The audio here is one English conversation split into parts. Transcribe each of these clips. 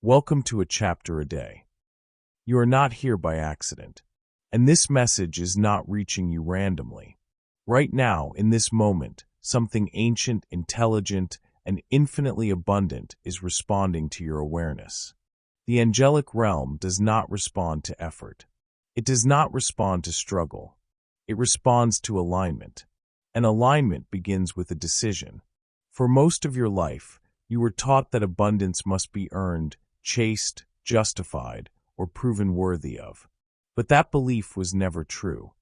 Welcome to a chapter a day. You are not here by accident, and this message is not reaching you randomly. Right now, in this moment, something ancient, intelligent, and infinitely abundant is responding to your awareness. The angelic realm does not respond to effort. It does not respond to struggle. It responds to alignment. And alignment begins with a decision. For most of your life, you were taught that abundance must be earned, chased, justified, or proven worthy of. But that belief was never true.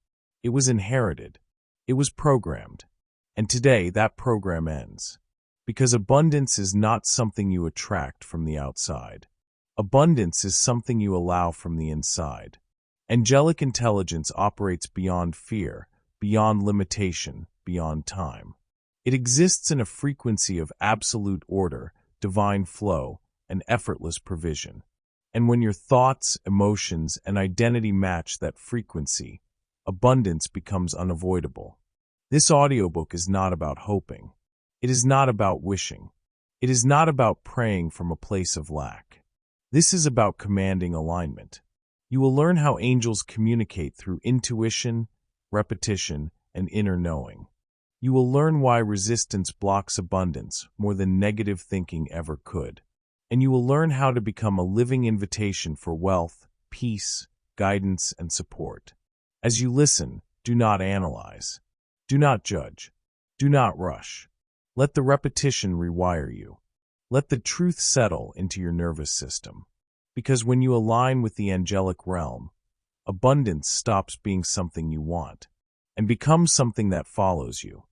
It was inherited. It was programmed. And today, that program ends. Because abundance is not something you attract from the outside. Abundance is something you allow from the inside. Angelic intelligence operates beyond fear, beyond limitation, beyond time. It exists in a frequency of absolute order, divine flow, and effortless provision. And when your thoughts, emotions, and identity match that frequency, abundance becomes unavoidable. This audiobook is not about hoping. It is not about wishing. It is not about praying from a place of lack. This is about commanding alignment. You will learn how angels communicate through intuition, repetition, and inner knowing. You will learn why resistance blocks abundance more than negative thinking ever could. And you will learn how to become a living invitation for wealth, peace, guidance, and support. As you listen, do not analyze. Do not judge. Do not rush. Let the repetition rewire you. Let the truth settle into your nervous system. Because when you align with the angelic realm, abundance stops being something you want and becomes something that follows you.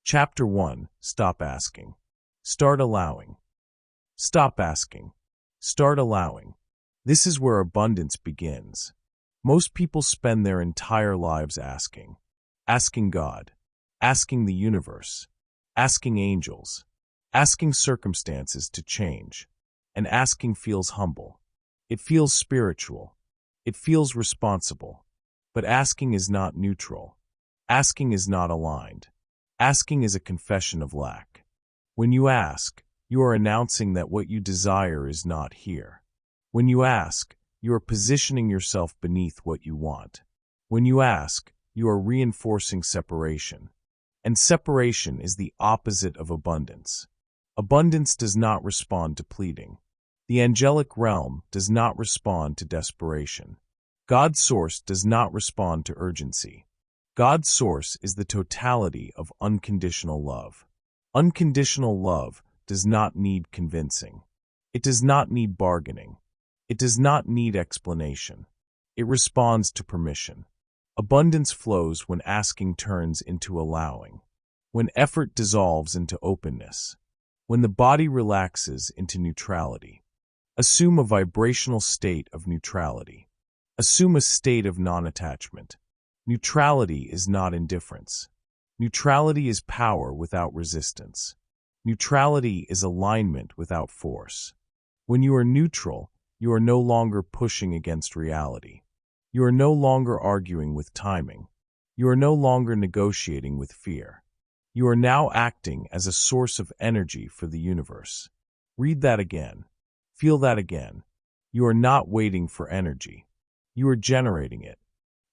Chapter 1. Stop asking. Start allowing. Stop asking. Start allowing. This is where abundance begins. Most people spend their entire lives asking. Asking God. Asking the universe. Asking angels. Asking circumstances to change. And asking feels humble. It feels spiritual. It feels responsible. But asking is not neutral. Asking is not aligned. Asking is a confession of lack. When you ask, you are announcing that what you desire is not here. When you ask, you are positioning yourself beneath what you want. When you ask, you are reinforcing separation. And separation is the opposite of abundance. Abundance does not respond to pleading. The angelic realm does not respond to desperation. God's source does not respond to urgency. God's source is the totality of unconditional love. Unconditional love does not need convincing. It does not need bargaining. It does not need explanation. It responds to permission. Abundance flows when asking turns into allowing. When effort dissolves into openness. When the body relaxes into neutrality. Assume a vibrational state of neutrality. Assume a state of non-attachment. Neutrality is not indifference. Neutrality is power without resistance. Neutrality is alignment without force. When you are neutral, you are no longer pushing against reality. You are no longer arguing with timing. You are no longer negotiating with fear. You are now acting as a source of energy for the universe. Read that again. Feel that again. You are not waiting for energy. You are generating it.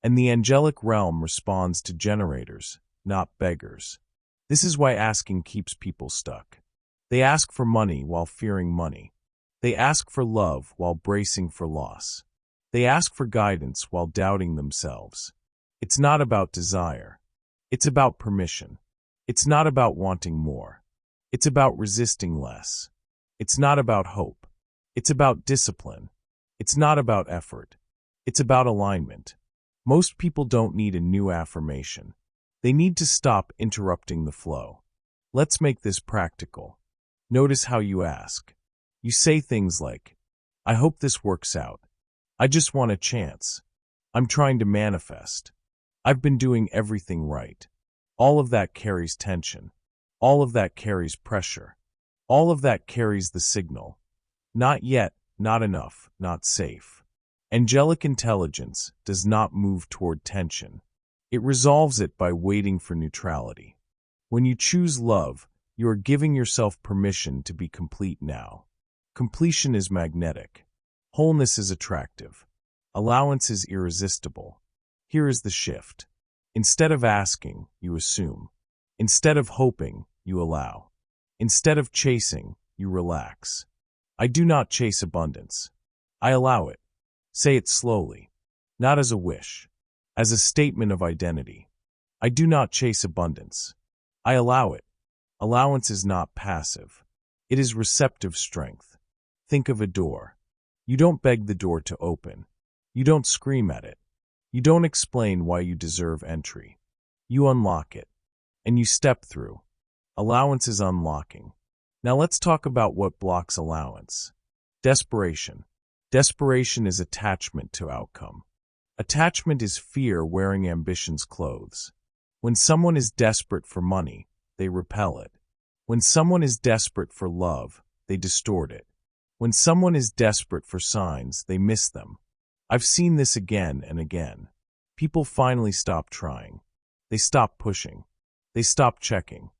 And the angelic realm responds to generators, not beggars. This is why asking keeps people stuck. They ask for money while fearing money. They ask for love while bracing for loss. They ask for guidance while doubting themselves. It's not about desire. It's about permission. It's not about wanting more. It's about resisting less. It's not about hope. It's about discipline. It's not about effort. It's about alignment. Most people don't need a new affirmation. They need to stop interrupting the flow. Let's make this practical. Notice how you ask. You say things like, I hope this works out. I just want a chance. I'm trying to manifest. I've been doing everything right. All of that carries tension. All of that carries pressure. All of that carries the signal. Not yet, not enough, not safe. Angelic intelligence does not move toward tension. It resolves it by waiting for neutrality. When you choose love, you are giving yourself permission to be complete now. Completion is magnetic. Wholeness is attractive. Allowance is irresistible. Here is the shift. Instead of asking, you assume. Instead of hoping, you allow. Instead of chasing, you relax. I do not chase abundance. I allow it. Say it slowly, not as a wish, as a statement of identity. I do not chase abundance. I allow it. Allowance is not passive. It is receptive strength. Think of a door. You don't beg the door to open. You don't scream at it. You don't explain why you deserve entry. You unlock it, and you step through. Allowance is unlocking. Now let's talk about what blocks allowance. Desperation. Desperation is attachment to outcome. Attachment is fear wearing ambition's clothes. When someone is desperate for money, they repel it. When someone is desperate for love, they distort it. When someone is desperate for signs, they miss them. I've seen this again and again. People finally stop trying. They stop pushing. They stop checking.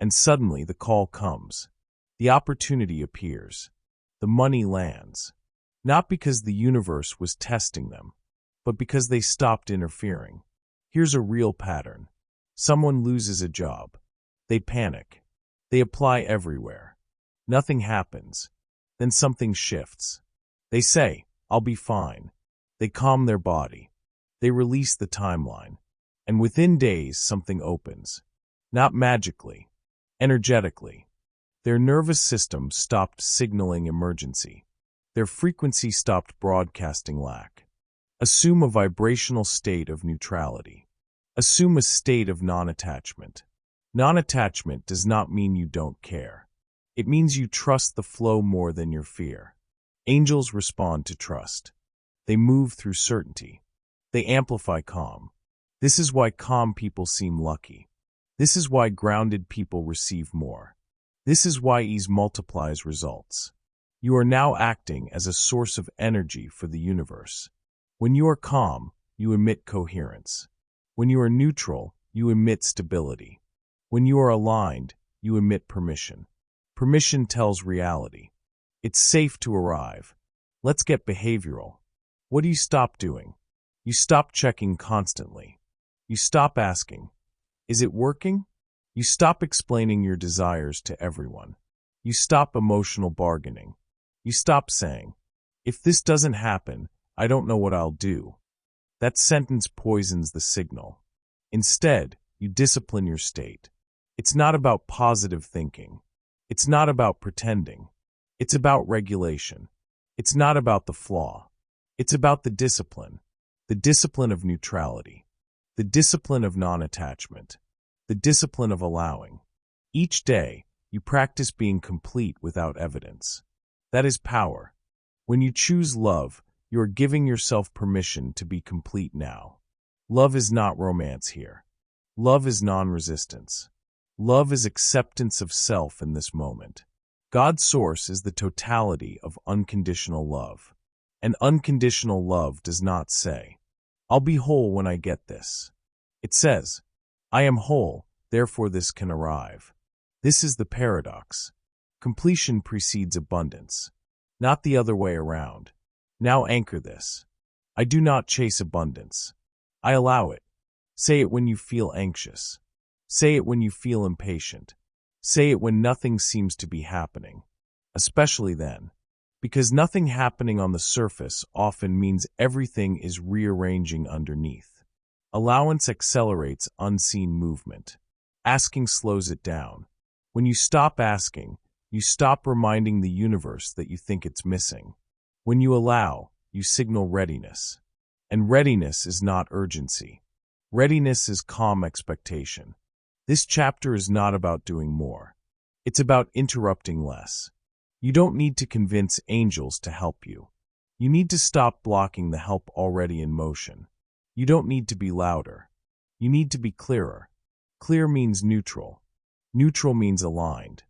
And suddenly the call comes. The opportunity appears. The money lands. Not because the universe was testing them, but because they stopped interfering. Here's a real pattern. Someone loses a job. They panic. They apply everywhere. Nothing happens. Then something shifts. They say, "I'll be fine." They calm their body. They release the timeline. And within days, something opens. Not magically, energetically. Their nervous system stopped signaling emergency. Their frequency stopped broadcasting lack. Assume a vibrational state of neutrality. Assume a state of non-attachment. Non-attachment does not mean you don't care. It means you trust the flow more than your fear. Angels respond to trust. They move through certainty. They amplify calm. This is why calm people seem lucky. This is why grounded people receive more. This is why ease multiplies results. You are now acting as a source of energy for the universe. When you are calm, you emit coherence. When you are neutral, you emit stability. When you are aligned, you emit permission. Permission tells reality. It's safe to arrive. Let's get behavioral. What do you stop doing? You stop checking constantly. You stop asking, "Is it working?" You stop explaining your desires to everyone. You stop emotional bargaining. You stop saying, "If this doesn't happen, I don't know what I'll do." That sentence poisons the signal. Instead, you discipline your state. It's not about positive thinking. It's not about pretending. It's about regulation. It's not about the flaw. It's about the discipline of neutrality, the discipline of non-attachment, the discipline of allowing. Each day, you practice being complete without evidence. That is power. When you choose love, you are giving yourself permission to be complete now. Love is not romance here. Love is non-resistance. Love is acceptance of self in this moment. God's source is the totality of unconditional love. And unconditional love does not say, "I'll be whole when I get this." It says, "I am whole, therefore this can arrive." This is the paradox. Completion precedes abundance, not the other way around. Now anchor this. I do not chase abundance. I allow it. Say it when you feel anxious. Say it when you feel impatient. Say it when nothing seems to be happening, especially then. Because nothing happening on the surface often means everything is rearranging underneath. Allowance accelerates unseen movement. Asking slows it down. When you stop asking, you stop reminding the universe that you think it's missing. When you allow, you signal readiness. And readiness is not urgency. Readiness is calm expectation. This chapter is not about doing more. It's about interrupting less. You don't need to convince angels to help you. You need to stop blocking the help already in motion. You don't need to be louder. You need to be clearer. Clear means neutral. Neutral means aligned.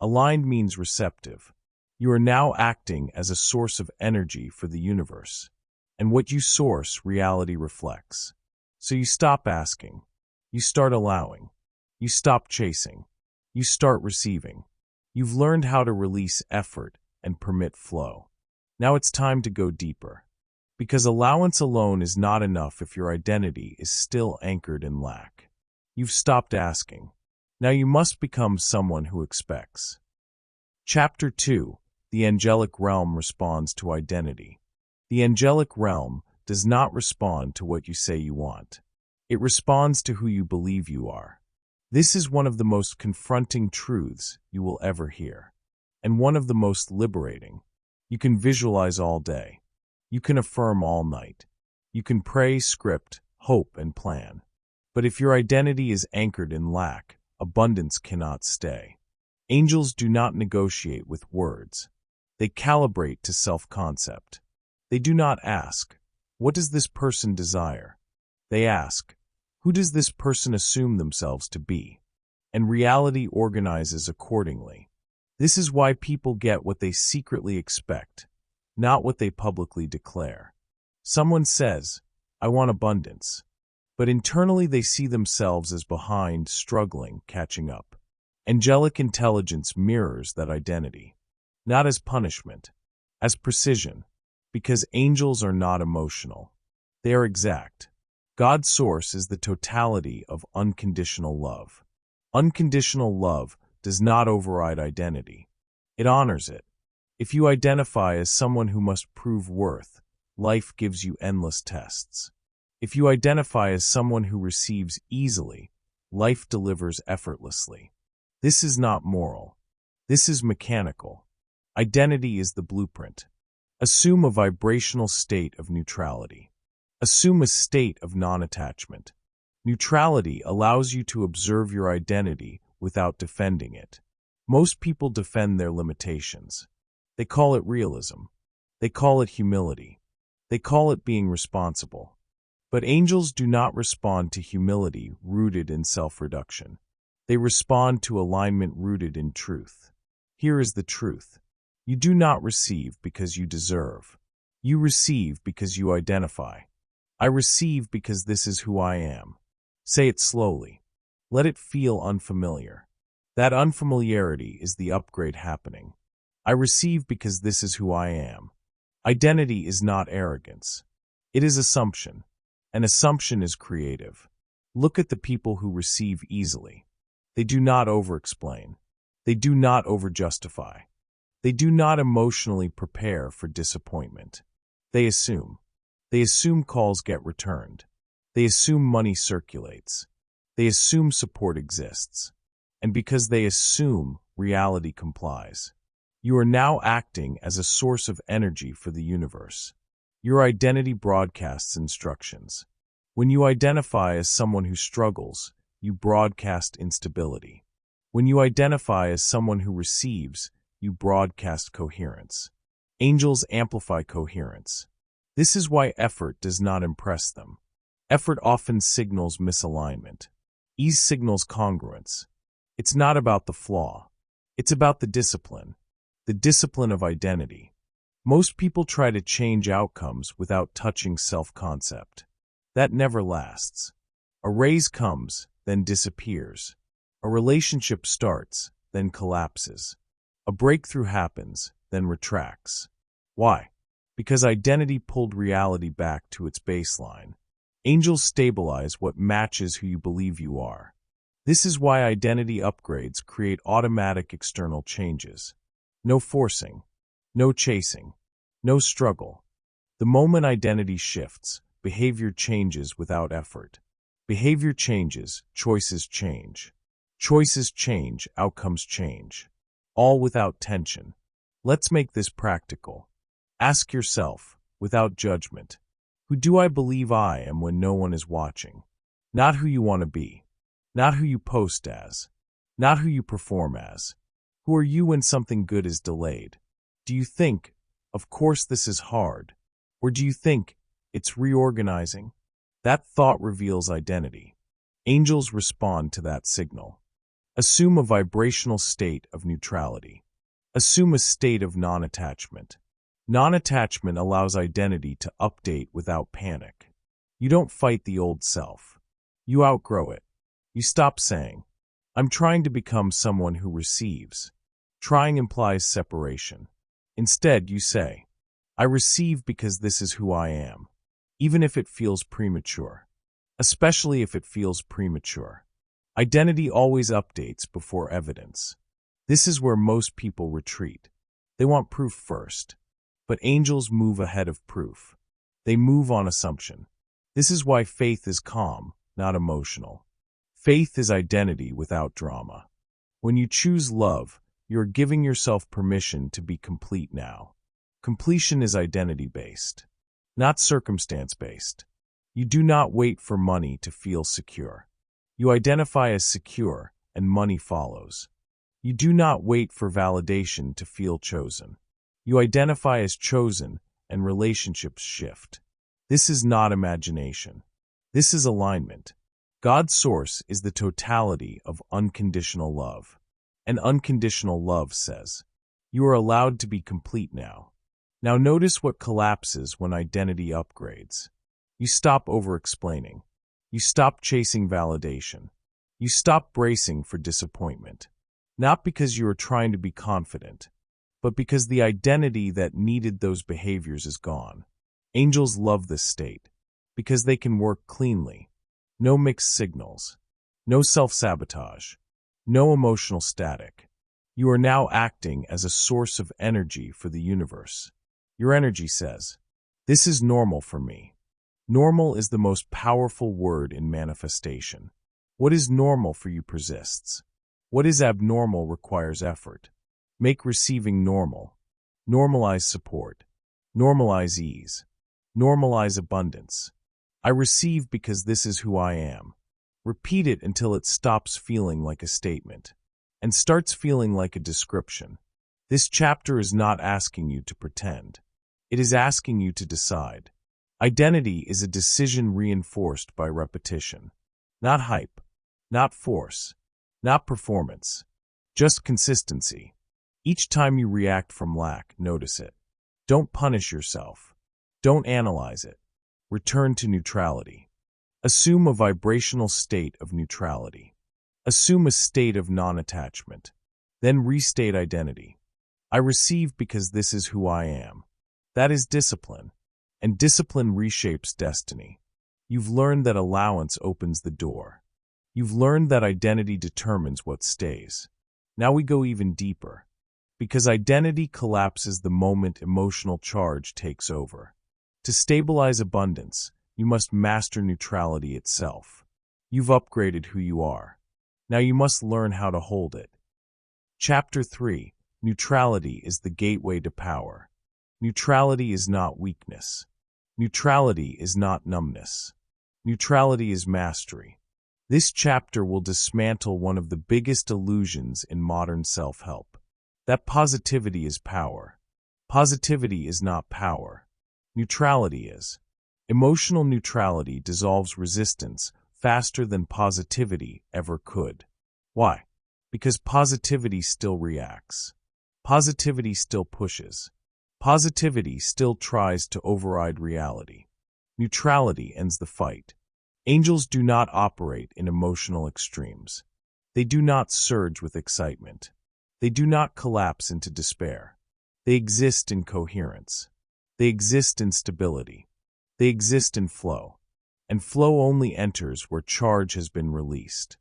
Aligned means receptive. You are now acting as a source of energy for the universe. And what you source, reality reflects. So you stop asking. You start allowing. You stop chasing. You start receiving. You've learned how to release effort, and permit flow. Now it's time to go deeper. Because allowance alone is not enough if your identity is still anchored in lack. You've stopped asking. Now you must become someone who expects. Chapter 2. The Angelic Realm Responds to Identity. The Angelic Realm does not respond to what you say you want. It responds to who you believe you are. This is one of the most confronting truths you will ever hear, and one of the most liberating. You can visualize all day. You can affirm all night. You can pray, script, hope, and plan. But if your identity is anchored in lack, abundance cannot stay. Angels do not negotiate with words. They calibrate to self-concept. They do not ask, "What does this person desire?" They ask, "Who does this person assume themselves to be?" And reality organizes accordingly. This is why people get what they secretly expect, not what they publicly declare. Someone says, "I want abundance," but internally they see themselves as behind, struggling, catching up. Angelic intelligence mirrors that identity, not as punishment, as precision, because angels are not emotional. They are exact. God's source is the totality of unconditional love. Unconditional love does not override identity. It honors it. If you identify as someone who must prove worth, life gives you endless tests. If you identify as someone who receives easily, life delivers effortlessly. This is not moral. This is mechanical. Identity is the blueprint. Assume a vibrational state of neutrality. Assume a state of non-attachment. Neutrality allows you to observe your identity without defending it. Most people defend their limitations. They call it realism. They call it humility. They call it being responsible. But angels do not respond to humility rooted in self-reduction. They respond to alignment rooted in truth. Here is the truth. You do not receive because you deserve. You receive because you identify. I receive because this is who I am. Say it slowly. Let it feel unfamiliar. That unfamiliarity is the upgrade happening. I receive because this is who I am. Identity is not arrogance. It is assumption. An assumption is creative. Look at the people who receive easily. They do not over-explain. They do not over-justify. They do not emotionally prepare for disappointment. They assume. They assume calls get returned. They assume money circulates. They assume support exists. And because they assume, reality complies. You are now acting as a source of energy for the universe. Your identity broadcasts instructions. When you identify as someone who struggles, you broadcast instability. When you identify as someone who receives, you broadcast coherence. Angels amplify coherence. This is why effort does not impress them. Effort often signals misalignment. Ease signals congruence. It's not about the flaw. It's about the discipline of identity. Most people try to change outcomes without touching self-concept. That never lasts. A raise comes, then disappears. A relationship starts, then collapses. A breakthrough happens, then retracts. Why? Because identity pulled reality back to its baseline. Angels stabilize what matches who you believe you are. This is why identity upgrades create automatic external changes. No forcing, no chasing, no struggle. The moment identity shifts, behavior changes without effort. Behavior changes, choices change. Choices change, outcomes change. All without tension. Let's make this practical. Ask yourself, without judgment, who do I believe I am when no one is watching? Not who you want to be. Not who you post as. Not who you perform as. Who are you when something good is delayed? Do you think, of course this is hard? Or do you think, it's reorganizing? That thought reveals identity. Angels respond to that signal. Assume a vibrational state of neutrality. Assume a state of non-attachment. Non-attachment allows identity to update without panic. You don't fight the old self. You outgrow it. You stop saying, "I'm trying to become someone who receives." Trying implies separation. Instead, you say, I receive because this is who I am, even if it feels premature. Especially if it feels premature. Identity always updates before evidence. This is where most people retreat. They want proof first. But angels move ahead of proof. They move on assumption. This is why faith is calm, not emotional. Faith is identity without drama. When you choose love, you're giving yourself permission to be complete now. Completion is identity-based, not circumstance-based. You do not wait for money to feel secure. You identify as secure, and money follows. You do not wait for validation to feel chosen. You identify as chosen, and relationships shift. This is not imagination. This is alignment. God's source is the totality of unconditional love. And unconditional love says, you are allowed to be complete now. Now notice what collapses when identity upgrades. You stop over-explaining. You stop chasing validation. You stop bracing for disappointment. Not because you are trying to be confident, but because the identity that needed those behaviors is gone. Angels love this state because they can work cleanly. No mixed signals. No self-sabotage. No emotional static. You are now acting as a source of energy for the universe. Your energy says, this is normal for me. Normal is the most powerful word in manifestation. What is normal for you persists. What is abnormal requires effort. Make receiving normal. Normalize support. Normalize ease. Normalize abundance. I receive because this is who I am. Repeat it until it stops feeling like a statement and starts feeling like a description. This chapter is not asking you to pretend. It is asking you to decide. Identity is a decision reinforced by repetition. Not hype, not force, not performance, just consistency. Each time you react from lack, notice it. Don't punish yourself. Don't analyze it. Return to neutrality. Assume a vibrational state of neutrality. Assume a state of non-attachment. Then restate identity. I receive because this is who I am. That is discipline. And discipline reshapes destiny. You've learned that allowance opens the door. You've learned that identity determines what stays. Now we go even deeper. Because identity collapses the moment emotional charge takes over. To stabilize abundance, you must master neutrality itself. You've upgraded who you are. Now you must learn how to hold it. Chapter 3. Neutrality is the gateway to power. Neutrality is not weakness. Neutrality is not numbness. Neutrality is mastery. This chapter will dismantle one of the biggest illusions in modern self-help. That positivity is power. Positivity is not power. Neutrality is. Emotional neutrality dissolves resistance faster than positivity ever could. Why? Because positivity still reacts. Positivity still pushes. Positivity still tries to override reality. Neutrality ends the fight. Angels do not operate in emotional extremes. They do not surge with excitement. They do not collapse into despair. They exist in coherence. They exist in stability. They exist in flow. And flow only enters where charge has been released.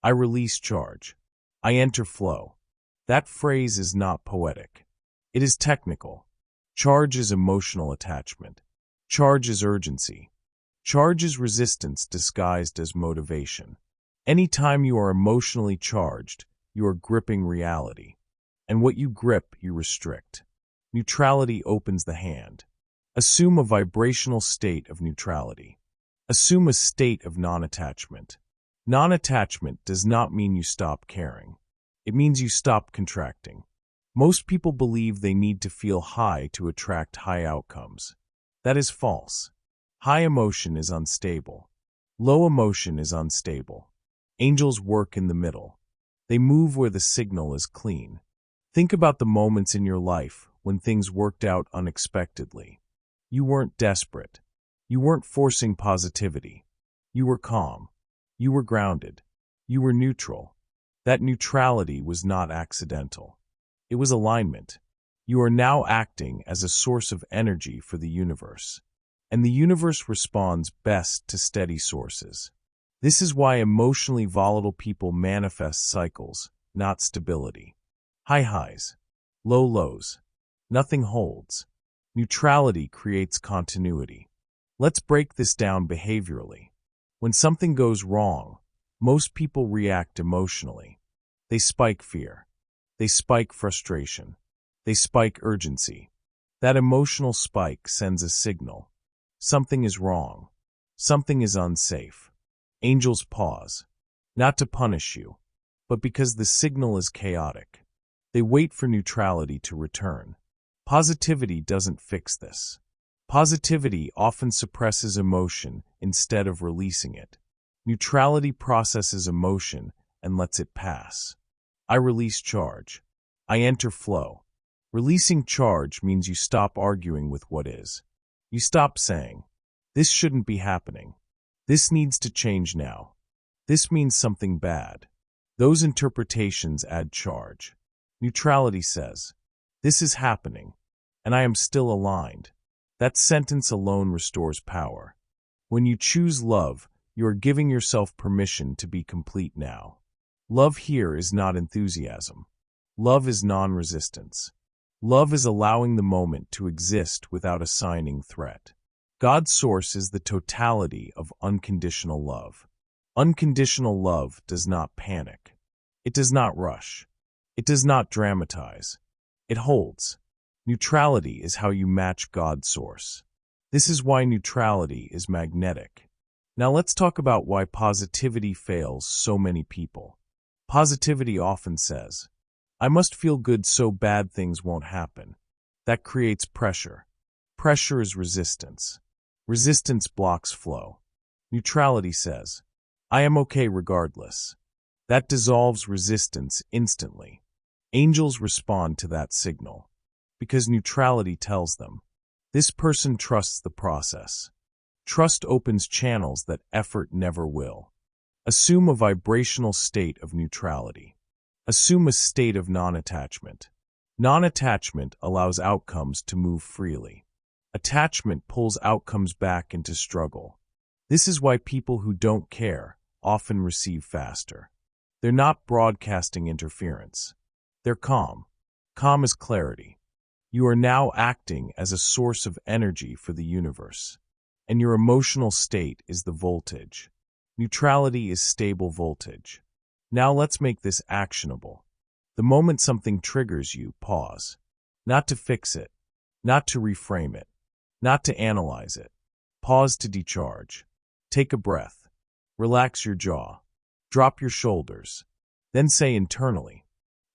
I release charge. I enter flow. That phrase is not poetic. It is technical. Charge is emotional attachment. Charge is urgency. Charge is resistance disguised as motivation. Anytime you are emotionally charged, you are gripping reality. And what you grip, you restrict. Neutrality opens the hand. Assume a vibrational state of neutrality. Assume a state of non-attachment. Non-attachment does not mean you stop caring. It means you stop contracting. Most people believe they need to feel high to attract high outcomes. That is false. High emotion is unstable. Low emotion is unstable. Angels work in the middle. They move where the signal is clean. Think about the moments in your life when things worked out unexpectedly. You weren't desperate. You weren't forcing positivity. You were calm. You were grounded. You were neutral. That neutrality was not accidental. It was alignment. You are now acting as a source of energy for the universe, and the universe responds best to steady sources. This is why emotionally volatile people manifest cycles, not stability. High highs, low lows. Nothing holds. Neutrality creates continuity. Let's break this down behaviorally. When something goes wrong, most people react emotionally. They spike fear. They spike frustration. They spike urgency. That emotional spike sends a signal. Something is wrong. Something is unsafe. Angels pause, not to punish you, but because the signal is chaotic. They wait for neutrality to return. Positivity doesn't fix this. Positivity often suppresses emotion instead of releasing it. Neutrality processes emotion and lets it pass. I release charge. I enter flow. Releasing charge means you stop arguing with what is. You stop saying, "This shouldn't be happening. This needs to change now. This means something bad." Those interpretations add charge. Neutrality says, "This is happening, and I am still aligned." That sentence alone restores power. When you choose love, you are giving yourself permission to be complete now. Love here is not enthusiasm. Love is non-resistance. Love is allowing the moment to exist without assigning threat. God's source is the totality of unconditional love. Unconditional love does not panic. It does not rush. It does not dramatize. It holds. Neutrality is how you match God's source. This is why neutrality is magnetic. Now let's talk about why positivity fails so many people. Positivity often says, "I must feel good so bad things won't happen." That creates pressure. Pressure is resistance. Resistance blocks flow. Neutrality says, "I am okay regardless." That dissolves resistance instantly. Angels respond to that signal, because neutrality tells them, this person trusts the process. Trust opens channels that effort never will. Assume a vibrational state of neutrality. Assume a state of non-attachment. Non-attachment allows outcomes to move freely. Attachment pulls outcomes back into struggle. This is why people who don't care often receive faster. They're not broadcasting interference. They're calm. Calm is clarity. You are now acting as a source of energy for the universe, and your emotional state is the voltage. Neutrality is stable voltage. Now let's make this actionable. The moment something triggers you, pause. Not to fix it, not to reframe it, not to analyze it. Pause to decharge. Take a breath. Relax your jaw. Drop your shoulders. Then say internally,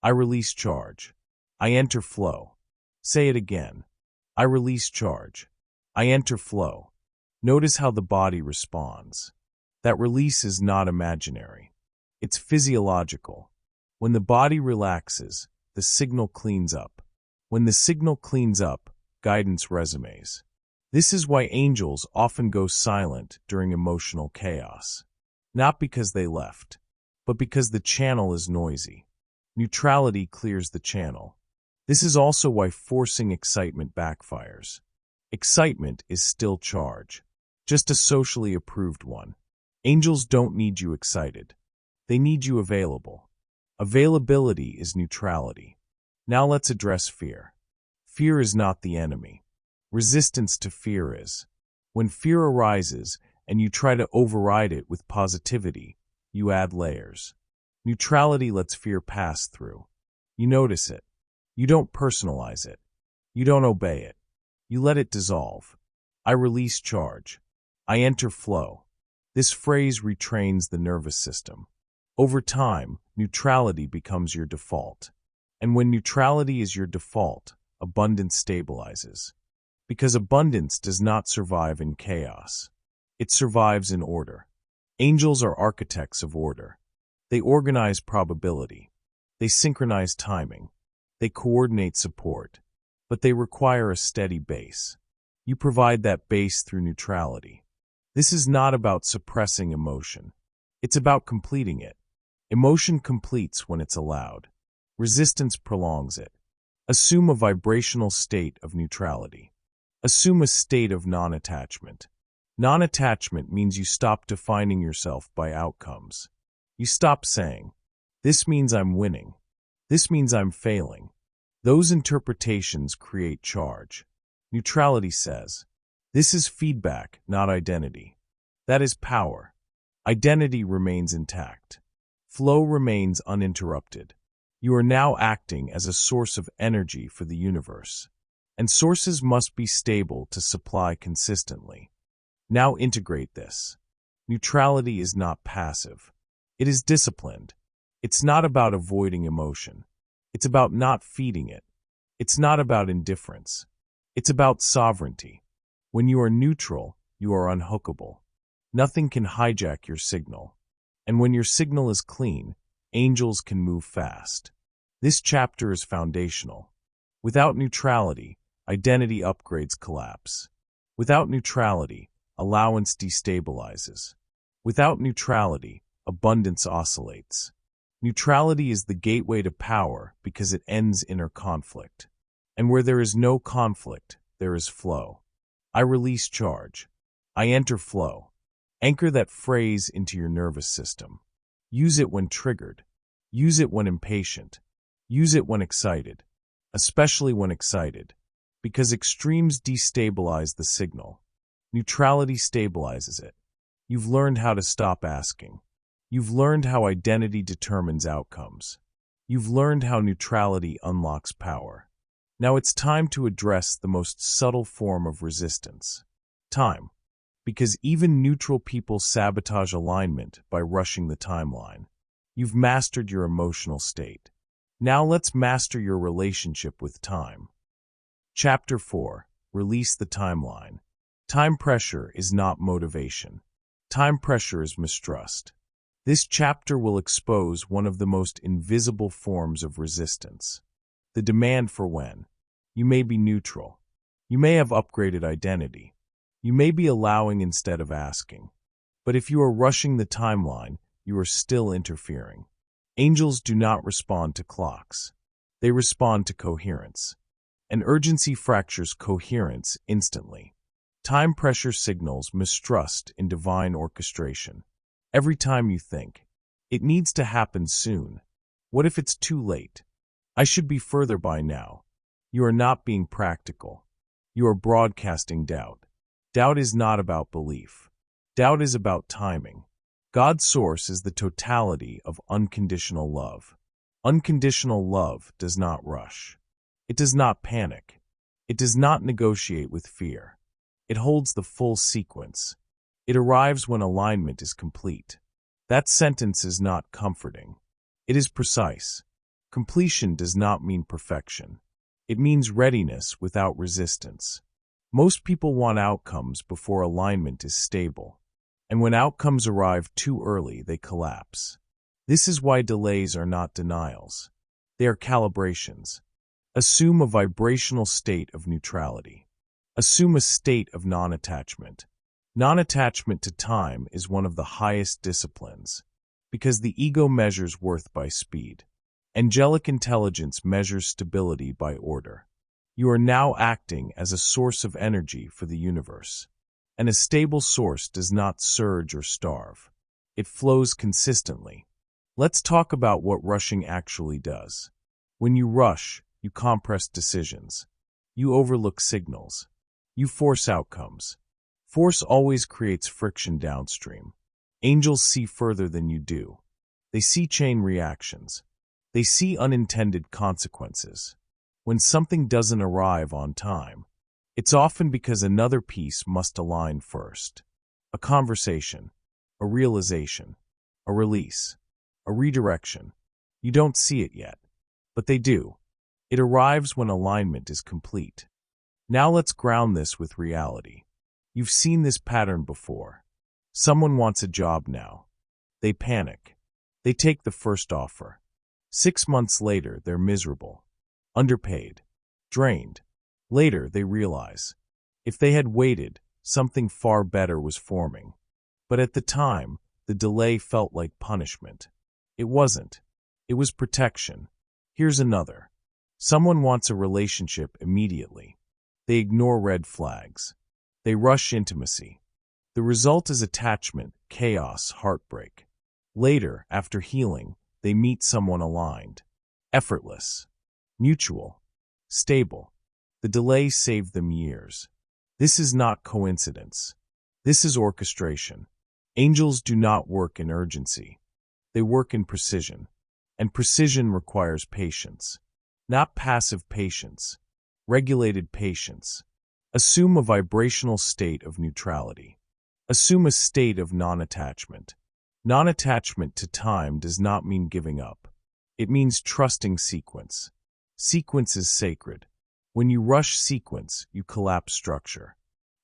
"I release charge. I enter flow." Say it again. "I release charge. I enter flow." Notice how the body responds. That release is not imaginary. It's physiological. When the body relaxes, the signal cleans up. When the signal cleans up, guidance resumes. This is why angels often go silent during emotional chaos. Not because they left, but because the channel is noisy. Neutrality clears the channel. This is also why forcing excitement backfires. Excitement is still charge, just a socially approved one. Angels don't need you excited. They need you available. Availability is neutrality. Now let's address fear. Fear is not the enemy. Resistance to fear is. When fear arises and you try to override it with positivity, you add layers. Neutrality lets fear pass through. You notice it. You don't personalize it. You don't obey it. You let it dissolve. I release charge. I enter flow. This phrase retrains the nervous system. Over time, neutrality becomes your default. And when neutrality is your default, abundance stabilizes. Because abundance does not survive in chaos. It survives in order. Angels are architects of order. They organize probability. They synchronize timing. They coordinate support. But they require a steady base. You provide that base through neutrality. This is not about suppressing emotion. It's about completing it. Emotion completes when it's allowed. Resistance prolongs it. Assume a vibrational state of neutrality. Assume a state of non-attachment. Non-attachment means you stop defining yourself by outcomes. You stop saying, "This means I'm winning. This means I'm failing." Those interpretations create charge. Neutrality says, "This is feedback, not identity." That is power. Identity remains intact. Flow remains uninterrupted. You are now acting as a source of energy for the universe. And sources must be stable to supply consistently. Now integrate this. Neutrality is not passive. It is disciplined. It's not about avoiding emotion. It's about not feeding it. It's not about indifference. It's about sovereignty. When you are neutral, you are unhookable. Nothing can hijack your signal. And when your signal is clean, angels can move fast. This chapter is foundational. Without neutrality, identity upgrades collapse. Without neutrality, allowance destabilizes. Without neutrality, abundance oscillates. Neutrality is the gateway to power because it ends inner conflict. And where there is no conflict, there is flow. I release charge. I enter flow. Anchor that phrase into your nervous system. Use it when triggered. Use it when impatient. Use it when excited. Especially when excited. Because extremes destabilize the signal. Neutrality stabilizes it. You've learned how to stop asking. You've learned how identity determines outcomes. You've learned how neutrality unlocks power. Now it's time to address the most subtle form of resistance. Time. Because even neutral people sabotage alignment by rushing the timeline. You've mastered your emotional state. Now let's master your relationship with time. Chapter 4. Release the timeline. Time pressure is not motivation. Time pressure is mistrust. This chapter will expose one of the most invisible forms of resistance. The demand for when. You may be neutral. You may have upgraded identity. You may be allowing instead of asking. But if you are rushing the timeline, you are still interfering. Angels do not respond to clocks. They respond to coherence. And urgency fractures coherence instantly. Time pressure signals mistrust in divine orchestration. Every time you think, "It needs to happen soon. What if it's too late? I should be further by now." You are not being practical. You are broadcasting doubt. Doubt is not about belief. Doubt is about timing. God's source is the totality of unconditional love. Unconditional love does not rush. It does not panic. It does not negotiate with fear. It holds the full sequence. It arrives when alignment is complete. That sentence is not comforting. It is precise. Completion does not mean perfection. It means readiness without resistance. Most people want outcomes before alignment is stable. And when outcomes arrive too early, they collapse. This is why delays are not denials. They are calibrations. Assume a vibrational state of neutrality. Assume a state of non-attachment. Non-attachment to time is one of the highest disciplines, because the ego measures worth by speed. Angelic intelligence measures stability by order. You are now acting as a source of energy for the universe. And a stable source does not surge or starve. It flows consistently. Let's talk about what rushing actually does. When you rush, you compress decisions. You overlook signals. You force outcomes. Force always creates friction downstream. Angels see further than you do. They see chain reactions. They see unintended consequences. When something doesn't arrive on time, it's often because another piece must align first. A conversation, a realization, a release, a redirection. You don't see it yet, but they do. It arrives when alignment is complete. Now let's ground this with reality. You've seen this pattern before. Someone wants a job now. They panic. They take the first offer. 6 months later, they're miserable, underpaid, drained. Later, they realize, if they had waited, something far better was forming. But at the time, the delay felt like punishment. It wasn't. It was protection. Here's another. Someone wants a relationship immediately. They ignore red flags. They rush intimacy. The result is attachment, chaos, heartbreak. Later, after healing, they meet someone aligned, effortless, mutual, stable. The delay saved them years. This is not coincidence. This is orchestration. Angels do not work in urgency. They work in precision. And precision requires patience. Not passive patience. Regulated patience. Assume a vibrational state of neutrality. Assume a state of non-attachment. Non-attachment to time does not mean giving up. It means trusting sequence. Sequence is sacred. When you rush sequence, you collapse structure.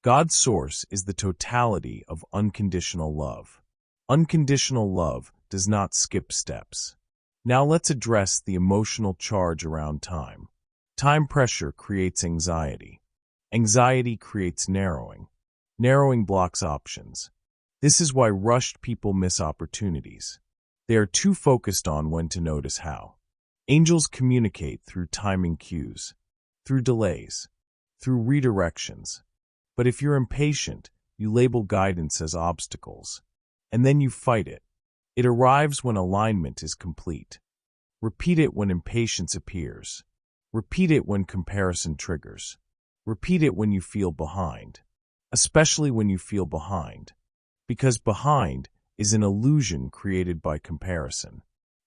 God's source is the totality of unconditional love. Unconditional love does not skip steps. Now let's address the emotional charge around time. Time pressure creates anxiety. Anxiety creates narrowing. Narrowing blocks options. This is why rushed people miss opportunities. They are too focused on when to notice how. Angels communicate through timing cues, through delays, through redirections. But if you're impatient, you label guidance as obstacles. And then you fight it. It arrives when alignment is complete. Repeat it when impatience appears. Repeat it when comparison triggers. Repeat it when you feel behind. Especially when you feel behind. Because behind is an illusion created by comparison.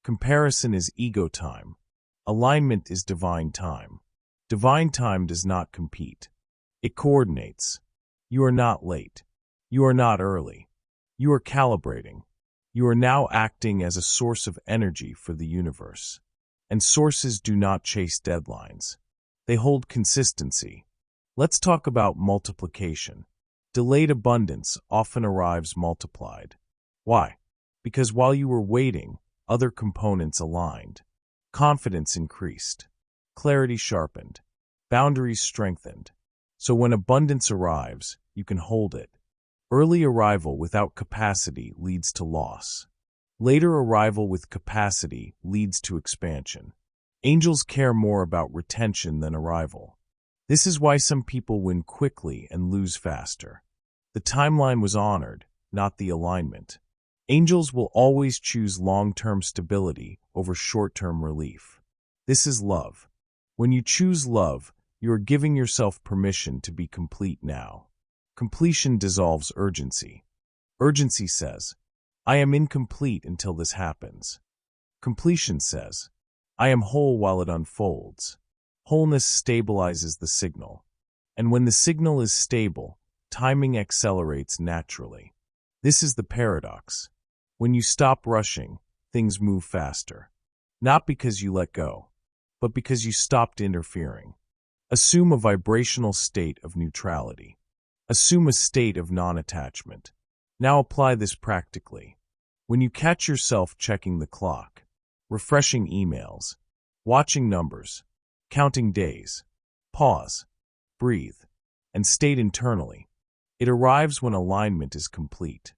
Comparison is ego time. Alignment is divine time. Divine time does not compete. It coordinates. You are not late. You are not early. You are calibrating. You are now acting as a source of energy for the universe. And sources do not chase deadlines. They hold consistency. Let's talk about multiplication. Delayed abundance often arrives multiplied. Why? Because while you were waiting, other components aligned. Confidence increased. Clarity sharpened. Boundaries strengthened. So when abundance arrives, you can hold it. Early arrival without capacity leads to loss. Later arrival with capacity leads to expansion. Angels care more about retention than arrival. This is why some people win quickly and lose faster. The timeline was honored, not the alignment. Angels will always choose long-term stability over short-term relief. This is love. When you choose love, you are giving yourself permission to be complete now. Completion dissolves urgency. Urgency says, I am incomplete until this happens. Completion says, I am whole while it unfolds. Wholeness stabilizes the signal. And when the signal is stable, timing accelerates naturally. This is the paradox. When you stop rushing, things move faster. Not because you let go, but because you stopped interfering. Assume a vibrational state of neutrality. Assume a state of non-attachment. Now apply this practically. When you catch yourself checking the clock, refreshing emails, watching numbers, counting days, pause, breathe, and state internally. It arrives when alignment is complete.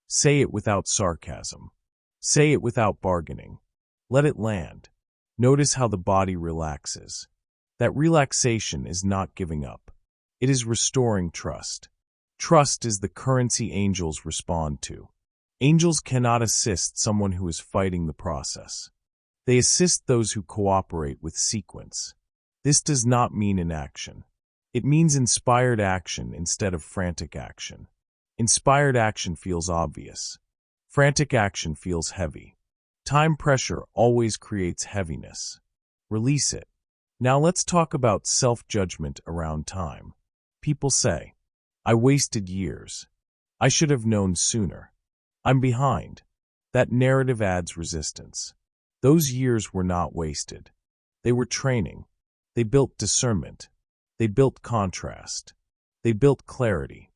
Say it without sarcasm. Say it without bargaining. Let it land. Notice how the body relaxes. That relaxation is not giving up. It is restoring trust. Trust is the currency angels respond to. Angels cannot assist someone who is fighting the process. They assist those who cooperate with sequence. This does not mean inaction. It means inspired action instead of frantic action. Inspired action feels obvious. Frantic action feels heavy. Time pressure always creates heaviness. Release it. Now let's talk about self-judgment around time. People say, I wasted years. I should have known sooner. I'm behind. That narrative adds resistance. Those years were not wasted. They were training. They built discernment. They built contrast. They built clarity.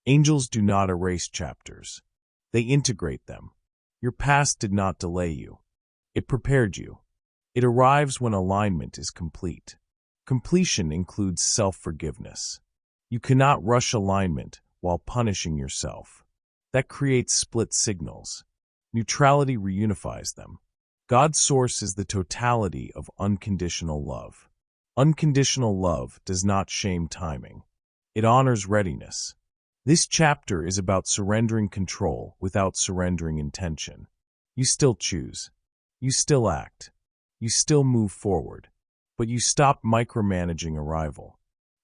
Angels do not erase chapters. They integrate them. Your past did not delay you. It prepared you. It arrives when alignment is complete. Completion includes self-forgiveness. You cannot rush alignment while punishing yourself. That creates split signals. Neutrality reunifies them. God's source is the totality of unconditional love. Unconditional love does not shame timing. It honors readiness. This chapter is about surrendering control without surrendering intention. You still choose. You still act. You still move forward. But you stop micromanaging arrival.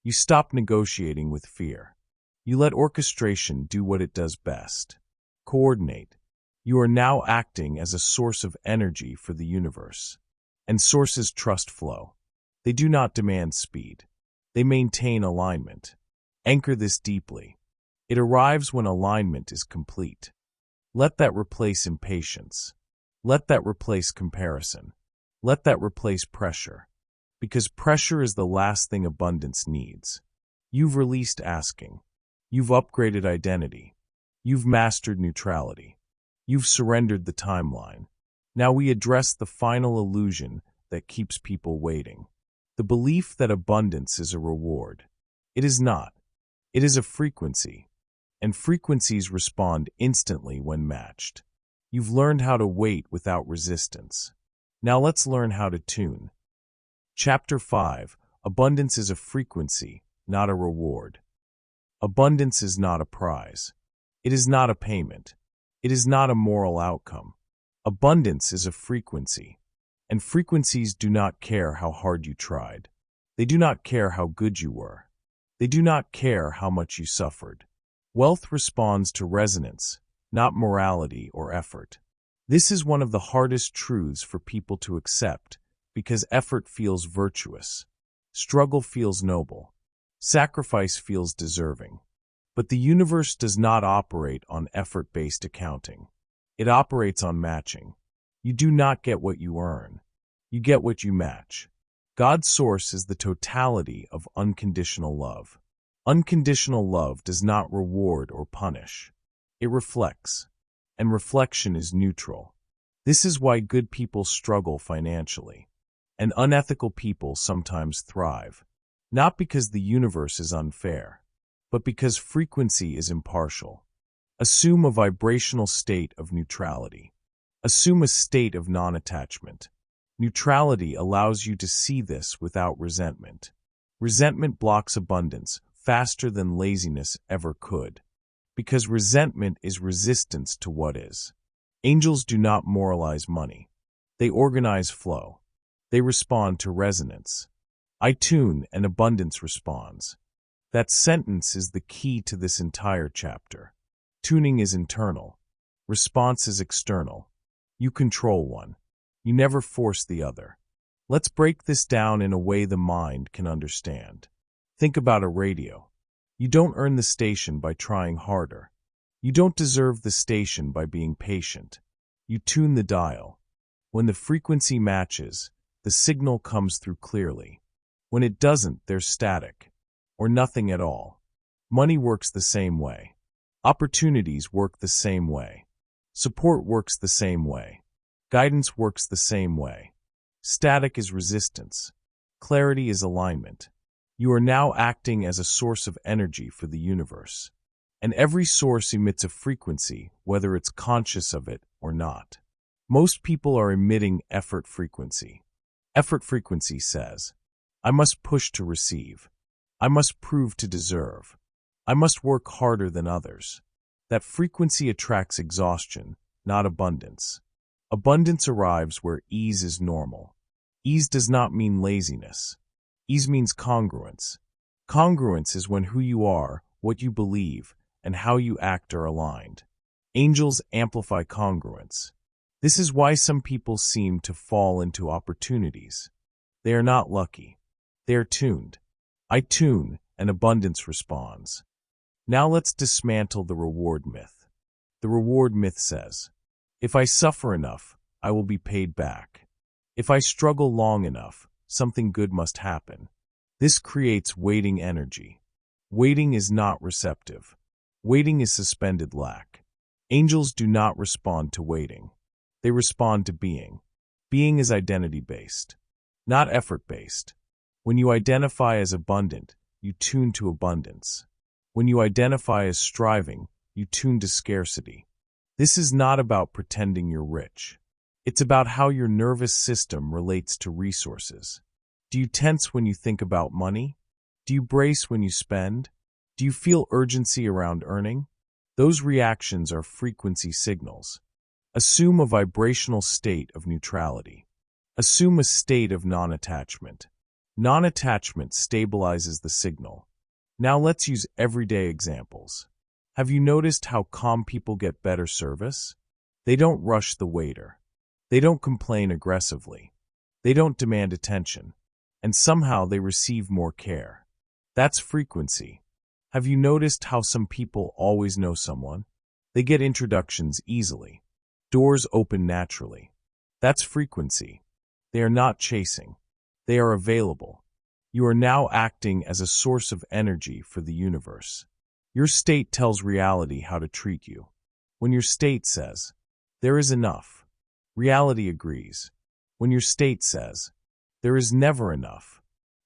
You stop negotiating with fear. You let orchestration do what it does best. Coordinate. You are now acting as a source of energy for the universe. And sources trust flow. They do not demand speed. They maintain alignment. Anchor this deeply. It arrives when alignment is complete. Let that replace impatience. Let that replace comparison. Let that replace pressure. Because pressure is the last thing abundance needs. You've released asking. You've upgraded identity. You've mastered neutrality. You've surrendered the timeline. Now we address the final illusion that keeps people waiting. The belief that abundance is a reward. It is not. It is a frequency. And frequencies respond instantly when matched. You've learned how to wait without resistance. Now let's learn how to tune. Chapter 5. Abundance is a frequency, not a reward. Abundance is not a prize. It is not a payment. It is not a moral outcome. Abundance is a frequency. And frequencies do not care how hard you tried. They do not care how good you were. They do not care how much you suffered. Wealth responds to resonance, not morality or effort. This is one of the hardest truths for people to accept because effort feels virtuous. Struggle feels noble. Sacrifice feels deserving. But the universe does not operate on effort-based accounting. It operates on matching. You do not get what you earn. You get what you match. God's source is the totality of unconditional love. Unconditional love does not reward or punish. It reflects. And reflection is neutral. This is why good people struggle financially. And unethical people sometimes thrive. Not because the universe is unfair, but because frequency is impartial. Assume a vibrational state of neutrality. Assume a state of non-attachment. Neutrality allows you to see this without resentment. Resentment blocks abundance faster than laziness ever could. Because resentment is resistance to what is. Angels do not moralize money. They organize flow. They respond to resonance. I tune and abundance responds. That sentence is the key to this entire chapter. Tuning is internal. Response is external. You control one. You never force the other. Let's break this down in a way the mind can understand. Think about a radio. You don't earn the station by trying harder. You don't deserve the station by being patient. You tune the dial. When the frequency matches, the signal comes through clearly. When it doesn't, there's static, or nothing at all. Money works the same way. Opportunities work the same way. Support works the same way. Guidance works the same way. Static is resistance. Clarity is alignment. You are now acting as a source of energy for the universe. And every source emits a frequency, whether it's conscious of it or not. Most people are emitting effort frequency. Effort frequency says, I must push to receive. I must prove to deserve. I must work harder than others. That frequency attracts exhaustion, not abundance. Abundance arrives where ease is normal. Ease does not mean laziness. Ease means congruence. Congruence is when who you are, what you believe, and how you act are aligned. Angels amplify congruence. This is why some people seem to fall into opportunities. They are not lucky. They are tuned. I tune, and abundance responds. Now let's dismantle the reward myth. The reward myth says, if I suffer enough, I will be paid back. If I struggle long enough, something good must happen. This creates waiting energy. Waiting is not receptive. Waiting is suspended lack. Angels do not respond to waiting. They respond to being. Being is identity-based, not effort-based. When you identify as abundant, you tune to abundance. When you identify as striving, you tune to scarcity. This is not about pretending you're rich. It's about how your nervous system relates to resources. Do you tense when you think about money? Do you brace when you spend? Do you feel urgency around earning? Those reactions are frequency signals. Assume a vibrational state of neutrality. Assume a state of non-attachment. Non-attachment stabilizes the signal. Now let's use everyday examples. Have you noticed how calm people get better service? They don't rush the waiter. They don't complain aggressively. They don't demand attention. And somehow they receive more care. That's frequency. Have you noticed how some people always know someone? They get introductions easily. Doors open naturally. That's frequency. They are not chasing. They are available. You are now acting as a source of energy for the universe. Your state tells reality how to treat you. When your state says, "There is enough," reality agrees. When your state says, "There is never enough,"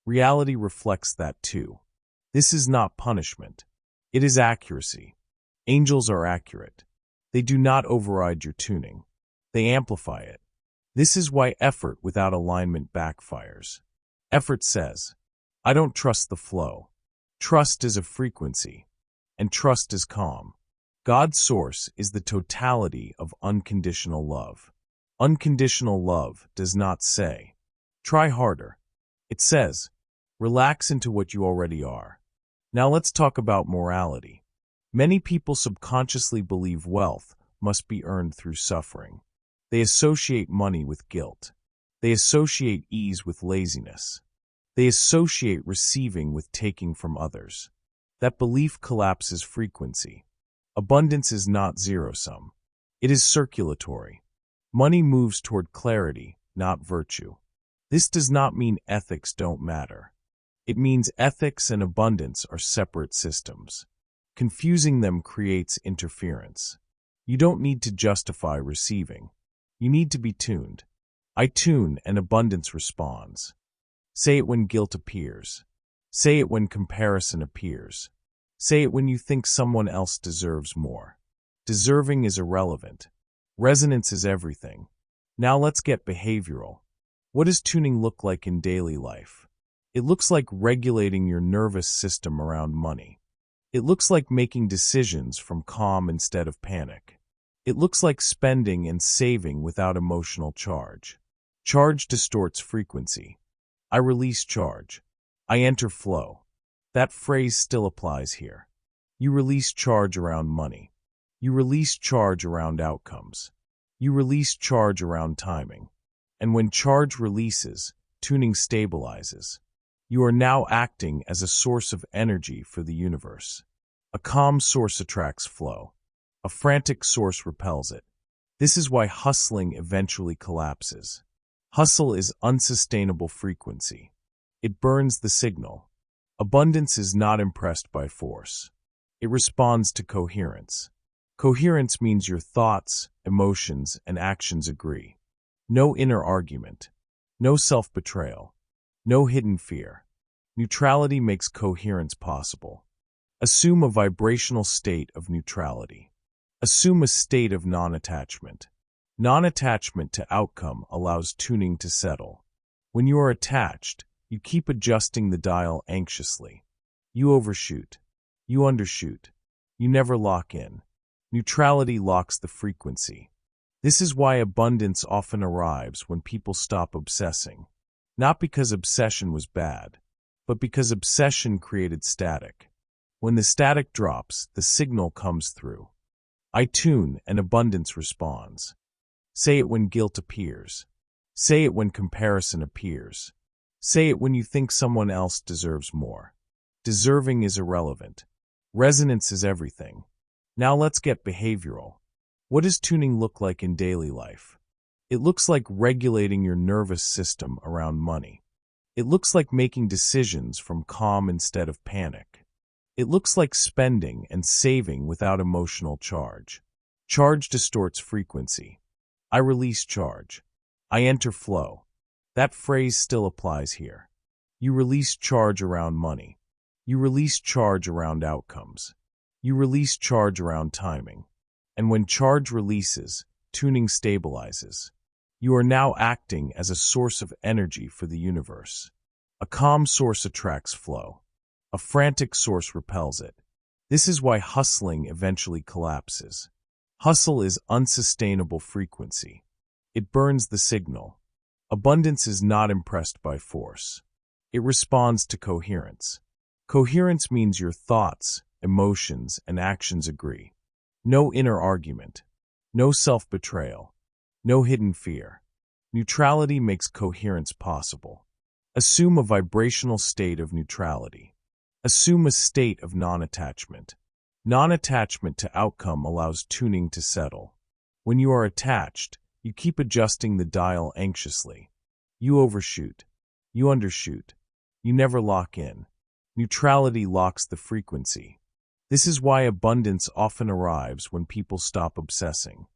reality reflects that too. This is not punishment. It is accuracy. Angels are accurate. They do not override your tuning. They amplify it. This is why effort without alignment backfires. Effort says, "I don't trust the flow." Trust is a frequency, and trust is calm. God's source is the totality of unconditional love. Unconditional love does not say, "Try harder." It says, "Relax into what you already are." Now let's talk about morality. Many people subconsciously believe wealth must be earned through suffering. They associate money with guilt. They associate ease with laziness. They associate receiving with taking from others. That belief collapses frequency. Abundance is not zero-sum. It is circulatory. Money moves toward clarity, not virtue. This does not mean ethics don't matter. It means ethics and abundance are separate systems. Confusing them creates interference. You don't need to justify receiving. You need to be tuned. I tune and abundance responds. Say it when guilt appears. Say it when comparison appears. Say it when you think someone else deserves more. Deserving is irrelevant. Resonance is everything. Now let's get behavioral. What does tuning look like in daily life? It looks like regulating your nervous system around money. It looks like making decisions from calm instead of panic. It looks like spending and saving without emotional charge. Charge distorts frequency. I release charge. I enter flow. That phrase still applies here. You release charge around money. You release charge around outcomes. You release charge around timing. And when charge releases, tuning stabilizes. You are now acting as a source of energy for the universe. A calm source attracts flow. A frantic source repels it. This is why hustling eventually collapses. Hustle is unsustainable frequency. It burns the signal. Abundance is not impressed by force. It responds to coherence. Coherence means your thoughts, emotions, and actions agree. No inner argument. No self-betrayal. No hidden fear. Neutrality makes coherence possible. Assume a vibrational state of neutrality. Assume a state of non-attachment. Non-attachment to outcome allows tuning to settle. When you are attached, you keep adjusting the dial anxiously. You overshoot. You undershoot. You never lock in. Neutrality locks the frequency. This is why abundance often arrives when people stop obsessing. Not because obsession was bad, but because obsession created static. When the static drops, the signal comes through. I tune and abundance responds. Say it when guilt appears. Say it when comparison appears. Say it when you think someone else deserves more. Deserving is irrelevant. Resonance is everything. Now let's get behavioral. What does tuning look like in daily life? It looks like regulating your nervous system around money. It looks like making decisions from calm instead of panic. It looks like spending and saving without emotional charge. Charge distorts frequency. I release charge. I enter flow. That phrase still applies here. You release charge around money. You release charge around outcomes. You release charge around timing. And when charge releases, tuning stabilizes. You are now acting as a source of energy for the universe. A calm source attracts flow. A frantic source repels it. This is why hustling eventually collapses. Hustle is unsustainable frequency. It burns the signal. Abundance is not impressed by force. It responds to coherence. Coherence means your thoughts, emotions, and actions agree. No inner argument. No self-betrayal. No hidden fear. Neutrality makes coherence possible. Assume a vibrational state of neutrality. Assume a state of non-attachment. Non-attachment to outcome allows tuning to settle. When you are attached, you keep adjusting the dial anxiously. You overshoot. You undershoot. You never lock in. Neutrality locks the frequency. This is why abundance often arrives when people stop obsessing.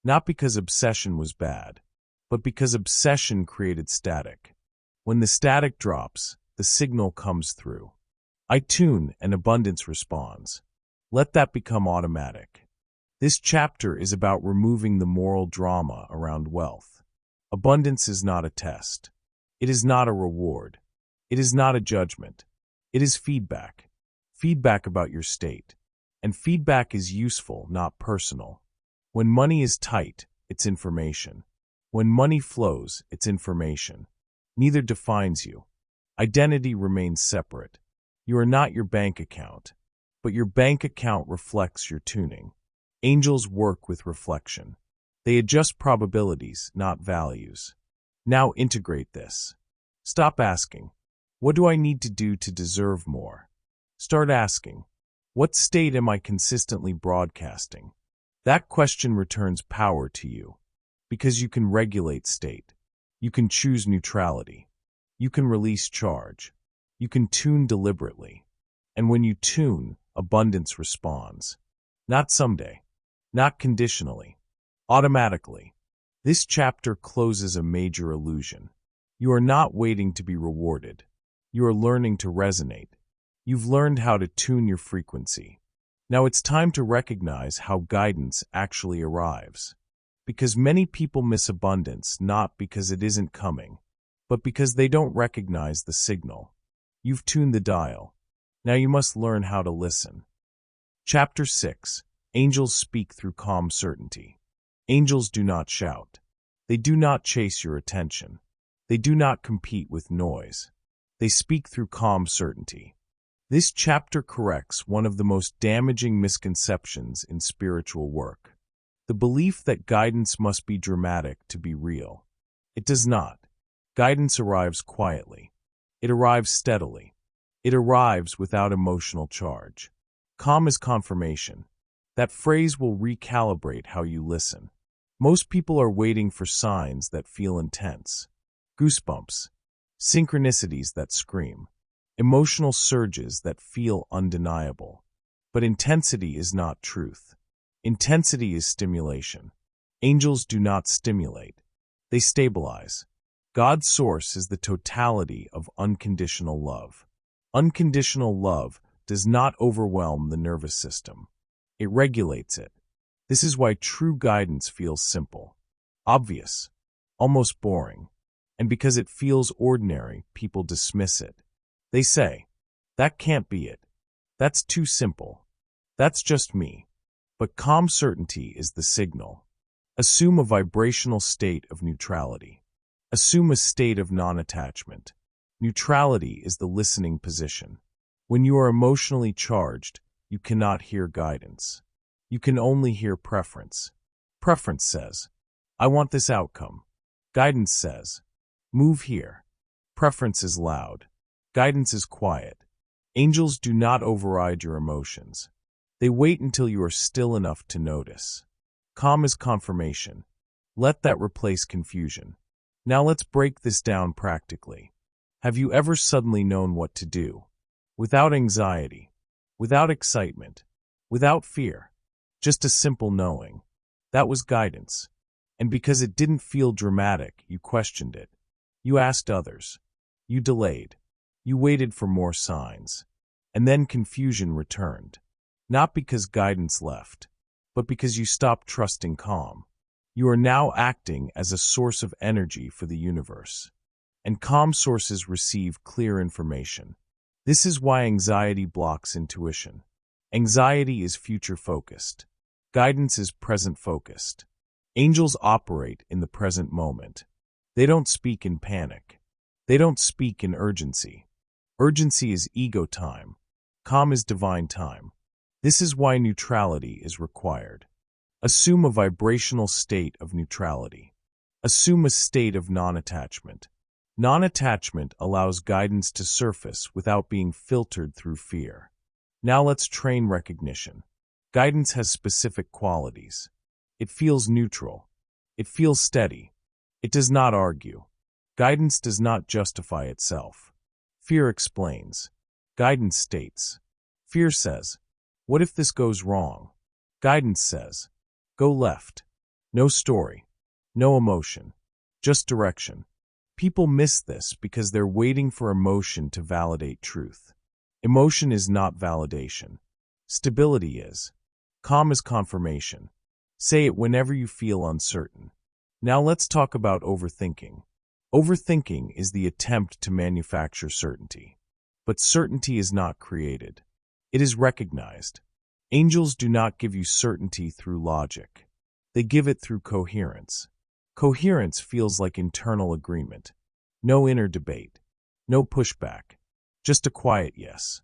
Not because obsession was bad, but because obsession created static. When the static drops, the signal comes through. I tune and abundance responds. Let that become automatic. This chapter is about removing the moral drama around wealth. Abundance is not a test. It is not a reward. It is not a judgment. It is feedback. Feedback about your state. And feedback is useful, not personal. When money is tight, it's information. When money flows, it's information. Neither defines you. Identity remains separate. You are not your bank account, but your bank account reflects your tuning. Angels work with reflection. They adjust probabilities, not values. Now integrate this. Stop asking, what do I need to do to deserve more? Start asking, what state am I consistently broadcasting? That question returns power to you, because you can regulate state. You can choose neutrality. You can release charge. You can tune deliberately. And when you tune, abundance responds. Not someday. Not conditionally. Automatically. This chapter closes a major illusion. You are not waiting to be rewarded. You are learning to resonate. You've learned how to tune your frequency. Now it's time to recognize how guidance actually arrives. Because many people miss abundance not because it isn't coming, but because they don't recognize the signal. You've tuned the dial. Now you must learn how to listen. Chapter 6. Angels speak through calm certainty. Angels do not shout. They do not chase your attention. They do not compete with noise. They speak through calm certainty. This chapter corrects one of the most damaging misconceptions in spiritual work. The belief that guidance must be dramatic to be real. It does not. Guidance arrives quietly. It arrives steadily. It arrives without emotional charge. Calm is confirmation. That phrase will recalibrate how you listen. Most people are waiting for signs that feel intense. Goosebumps. Synchronicities that scream. Emotional surges that feel undeniable. But intensity is not truth. Intensity is stimulation. Angels do not stimulate. They stabilize. God's source is the totality of unconditional love. Unconditional love does not overwhelm the nervous system. It regulates it. This is why true guidance feels simple, obvious, almost boring. And because it feels ordinary, people dismiss it. They say, that can't be it. That's too simple. That's just me. But calm certainty is the signal. Assume a vibrational state of neutrality. Assume a state of non-attachment. Neutrality is the listening position. When you are emotionally charged, you cannot hear guidance. You can only hear preference. Preference says, I want this outcome. Guidance says, move here. Preference is loud. Guidance is quiet. Angels do not override your emotions. They wait until you are still enough to notice. Calm is confirmation. Let that replace confusion. Now let's break this down practically. Have you ever suddenly known what to do? Without anxiety, without excitement, without fear. Just a simple knowing. That was guidance. And because it didn't feel dramatic, you questioned it. You asked others. You delayed. You waited for more signs. And then confusion returned. Not because guidance left, but because you stopped trusting calm. You are now acting as a source of energy for the universe. and calm sources receive clear information. This is why anxiety blocks intuition. Anxiety is future-focused. Guidance is present-focused. Angels operate in the present moment. They don't speak in panic. They don't speak in urgency. Urgency is ego time. Calm is divine time. This is why neutrality is required. Assume a vibrational state of neutrality. Assume a state of non-attachment. Non-attachment allows guidance to surface without being filtered through fear. Now let's train recognition. Guidance has specific qualities. It feels neutral. It feels steady. It does not argue. Guidance does not justify itself. Fear explains. Guidance states. Fear says, "What if this goes wrong?" Guidance says, "Go left." No story. No emotion. Just direction. People miss this because they're waiting for emotion to validate truth. Emotion is not validation. Stability is. Calm is confirmation. Say it whenever you feel uncertain. Now let's talk about overthinking. Overthinking is the attempt to manufacture certainty. But certainty is not created. It is recognized. Angels do not give you certainty through logic. They give it through coherence. Coherence feels like internal agreement. No inner debate. No pushback. Just a quiet yes.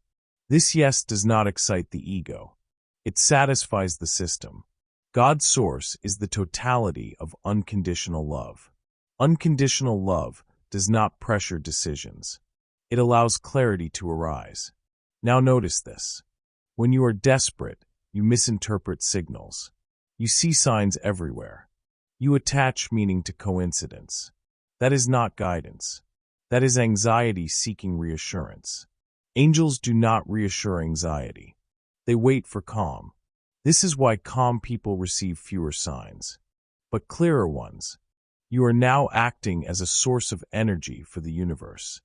This yes does not excite the ego. It satisfies the system. God's source is the totality of unconditional love. Unconditional love does not pressure decisions. It allows clarity to arise. Now notice this. When you are desperate, you misinterpret signals. You see signs everywhere. You attach meaning to coincidence. That is not guidance. That is anxiety seeking reassurance. Angels do not reassure anxiety. They wait for calm. This is why calm people receive fewer signs, but clearer ones. You are now acting as a source of energy for the universe,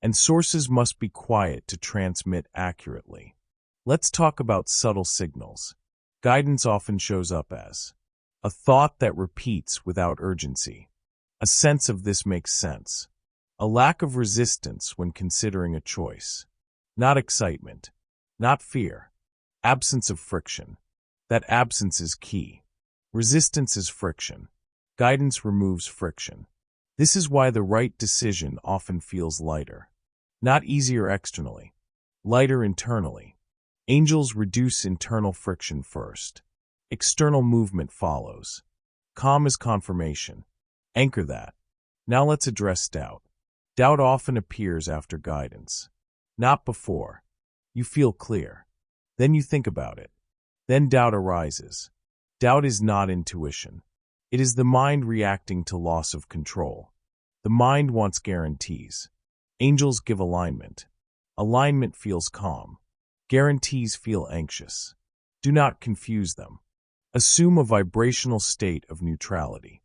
and sources must be quiet to transmit accurately. Let's talk about subtle signals. Guidance often shows up as a thought that repeats without urgency. A sense of this makes sense. A lack of resistance when considering a choice. Not excitement. Not fear. Absence of friction. That absence is key. Resistance is friction. Guidance removes friction. This is why the right decision often feels lighter. Not easier externally. Lighter internally. Angels reduce internal friction first. External movement follows. Calm is confirmation. Anchor that. Now let's address doubt. Doubt often appears after guidance. Not before. You feel clear. Then you think about it. Then doubt arises. Doubt is not intuition. It is the mind reacting to loss of control. The mind wants guarantees. Angels give alignment. Alignment feels calm. Guarantees feel anxious. Do not confuse them. Assume a vibrational state of neutrality.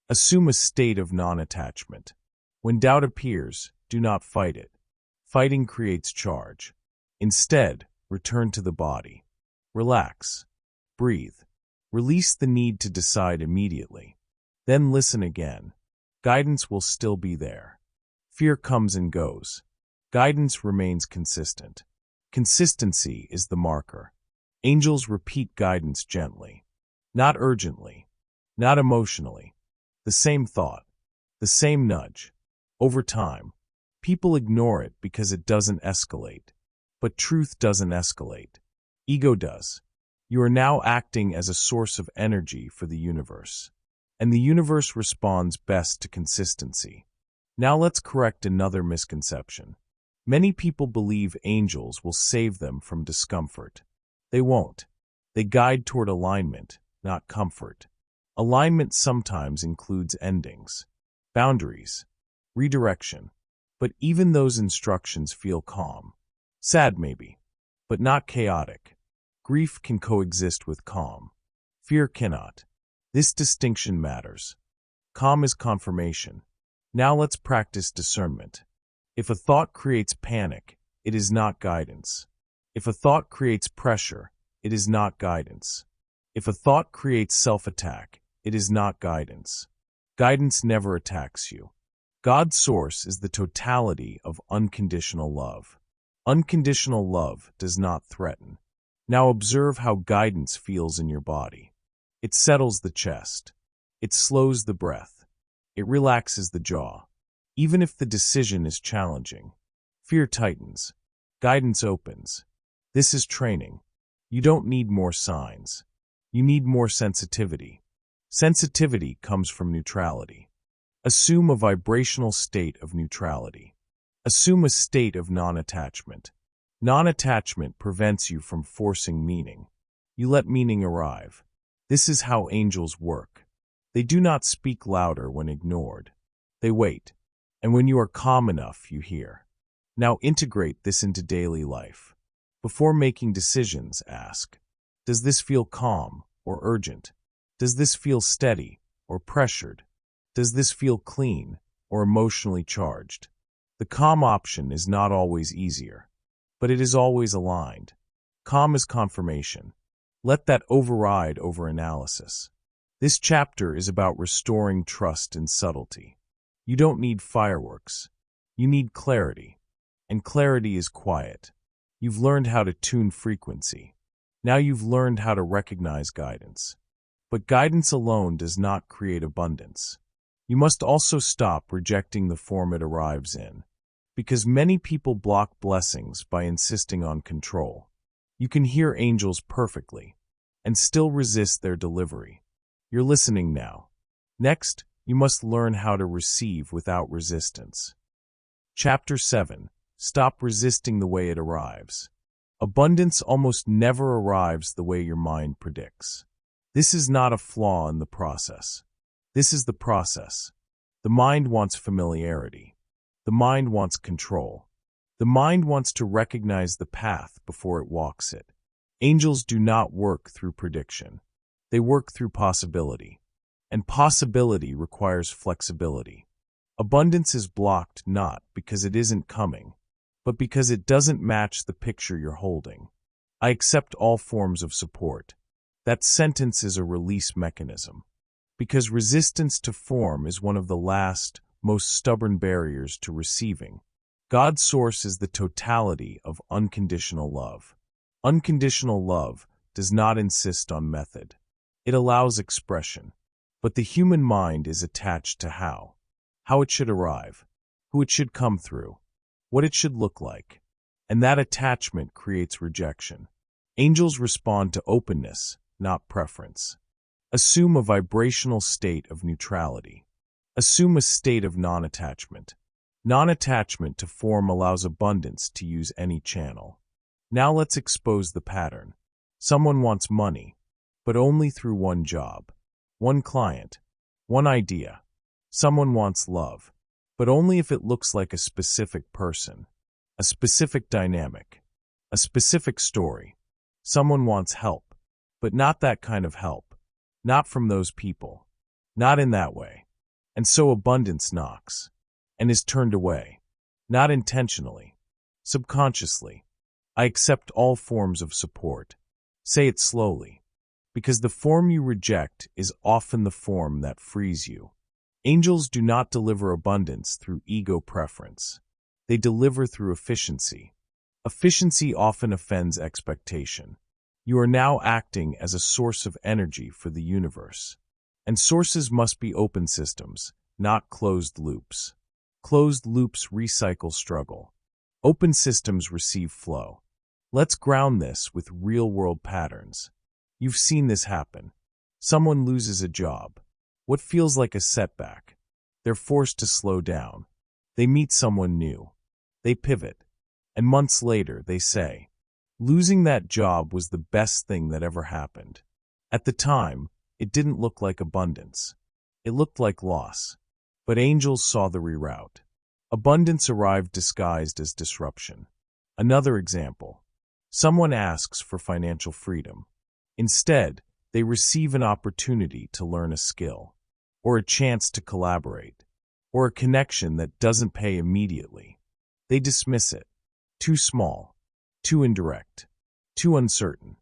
Assume a state of non-attachment. When doubt appears, do not fight it. Fighting creates charge. Instead, return to the body. Relax. Breathe. Release the need to decide immediately. Then listen again. Guidance will still be there. Fear comes and goes. Guidance remains consistent. Consistency is the marker. Angels repeat guidance gently. Not urgently. Not emotionally. The same thought. The same nudge. Over time. People ignore it because it doesn't escalate. But truth doesn't escalate. Ego does. You are now acting as a source of energy for the universe. And the universe responds best to consistency. Now let's correct another misconception. Many people believe angels will save them from discomfort. They won't. They guide toward alignment, not comfort. Alignment sometimes includes endings, boundaries, redirection. But even those instructions feel calm. Sad maybe, but not chaotic. Grief can coexist with calm. Fear cannot. This distinction matters. Calm is confirmation. Now let's practice discernment. If a thought creates panic, it is not guidance. If a thought creates pressure, it is not guidance. If a thought creates self-attack, it is not guidance. Guidance never attacks you. God's source is the totality of unconditional love. Unconditional love does not threaten. Now observe how guidance feels in your body. It settles the chest. It slows the breath. It relaxes the jaw. Even if the decision is challenging, fear tightens. Guidance opens. This is training. You don't need more signs. You need more sensitivity. Sensitivity comes from neutrality. Assume a vibrational state of neutrality. Assume a state of non-attachment. Non-attachment prevents you from forcing meaning. You let meaning arrive. This is how angels work. They do not speak louder when ignored. They wait. And when you are calm enough, you hear. Now integrate this into daily life. Before making decisions, ask, does this feel calm or urgent? Does this feel steady or pressured? Does this feel clean or emotionally charged? The calm option is not always easier, but it is always aligned. Calm is confirmation. Let that override over analysis. This chapter is about restoring trust in subtlety. You don't need fireworks. You need clarity. And clarity is quiet. You've learned how to tune frequency. Now you've learned how to recognize guidance. But guidance alone does not create abundance. You must also stop rejecting the form it arrives in, because many people block blessings by insisting on control. You can hear angels perfectly and still resist their delivery. You're listening now. Next, you must learn how to receive without resistance. Chapter 7. Stop resisting the way it arrives. Abundance almost never arrives the way your mind predicts. This is not a flaw in the process. This is the process. The mind wants familiarity. The mind wants control. The mind wants to recognize the path before it walks it. Angels do not work through prediction. They work through possibility. And possibility requires flexibility. Abundance is blocked not because it isn't coming, but because it doesn't match the picture you're holding. I accept all forms of support. That sentence is a release mechanism. Because resistance to form is one of the last, most stubborn barriers to receiving. God's source is the totality of unconditional love. Unconditional love does not insist on method. It allows expression. But the human mind is attached to how it should arrive, who it should come through, what it should look like. And that attachment creates rejection. Angels respond to openness, not preference. Assume a vibrational state of neutrality. Assume a state of non-attachment. Non-attachment to form allows abundance to use any channel. Now let's expose the pattern. Someone wants money, but only through one job, one client, one idea. Someone wants love, but only if it looks like a specific person, a specific dynamic, a specific story. Someone wants help, but not that kind of help, not from those people, not in that way. And so abundance knocks and is turned away, not intentionally, subconsciously. I accept all forms of support. Say it slowly, because the form you reject is often the form that frees you. Angels do not deliver abundance through ego preference. They deliver through efficiency. Efficiency often offends expectation. You are now acting as a source of energy for the universe. And sources must be open systems, not closed loops. Closed loops recycle struggle. Open systems receive flow. Let's ground this with real-world patterns. You've seen this happen. Someone loses a job. What feels like a setback. They're forced to slow down. They meet someone new. They pivot. And months later, they say, losing that job was the best thing that ever happened. At the time, it didn't look like abundance. It looked like loss. But angels saw the reroute. Abundance arrived disguised as disruption. Another example. Someone asks for financial freedom. Instead, they receive an opportunity to learn a skill, or a chance to collaborate, or a connection that doesn't pay immediately. They dismiss it. Too small, too indirect, too uncertain.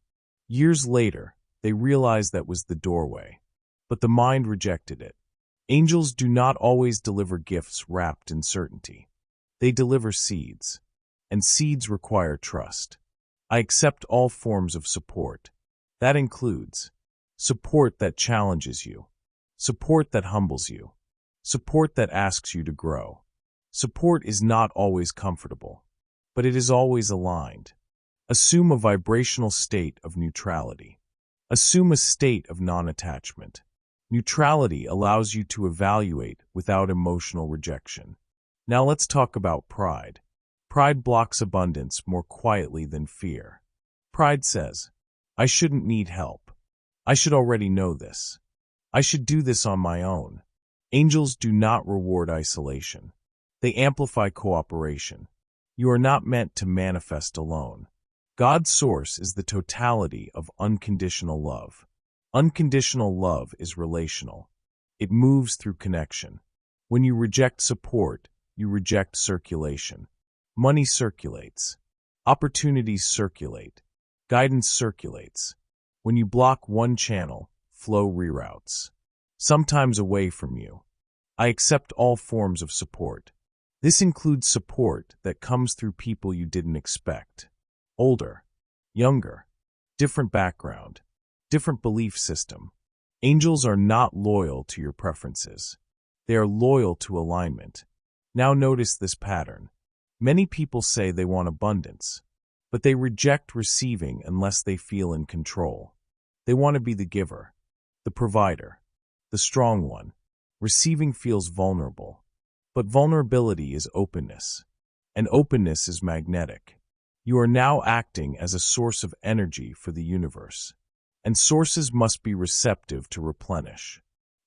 Years later, they realize that was the doorway. But the mind rejected it. Angels do not always deliver gifts wrapped in certainty. They deliver seeds, and seeds require trust. I accept all forms of support. That includes support that challenges you, support that humbles you, support that asks you to grow. Support is not always comfortable, but it is always aligned. Assume a vibrational state of neutrality. Assume a state of non-attachment. Neutrality allows you to evaluate without emotional rejection. Now let's talk about pride. Pride blocks abundance more quietly than fear. Pride says, I shouldn't need help. I should already know this. I should do this on my own. Angels do not reward isolation. They amplify cooperation. You are not meant to manifest alone. God's source is the totality of unconditional love. Unconditional love is relational. It moves through connection. When you reject support, you reject circulation. Money circulates. Opportunities circulate. Guidance circulates. When you block one channel, flow reroutes. Sometimes away from you. I accept all forms of support. This includes support that comes through people you didn't expect. Older, younger, different background, different belief system. Angels are not loyal to your preferences. They are loyal to alignment. Now notice this pattern. Many people say they want abundance, but they reject receiving unless they feel in control. They want to be the giver, the provider, the strong one. Receiving feels vulnerable, but vulnerability is openness, and openness is magnetic. You are now acting as a source of energy for the universe, and sources must be receptive to replenish.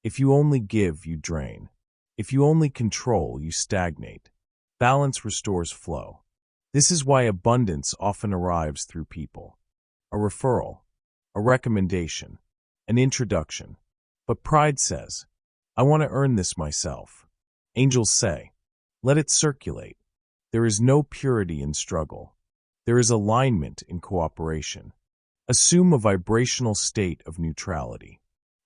If you only give, you drain. If you only control, you stagnate. Balance restores flow. This is why abundance often arrives through people. A referral, a recommendation, an introduction. But pride says, I want to earn this myself. Angels say, let it circulate. There is no purity in struggle. There is alignment in cooperation. Assume a vibrational state of neutrality.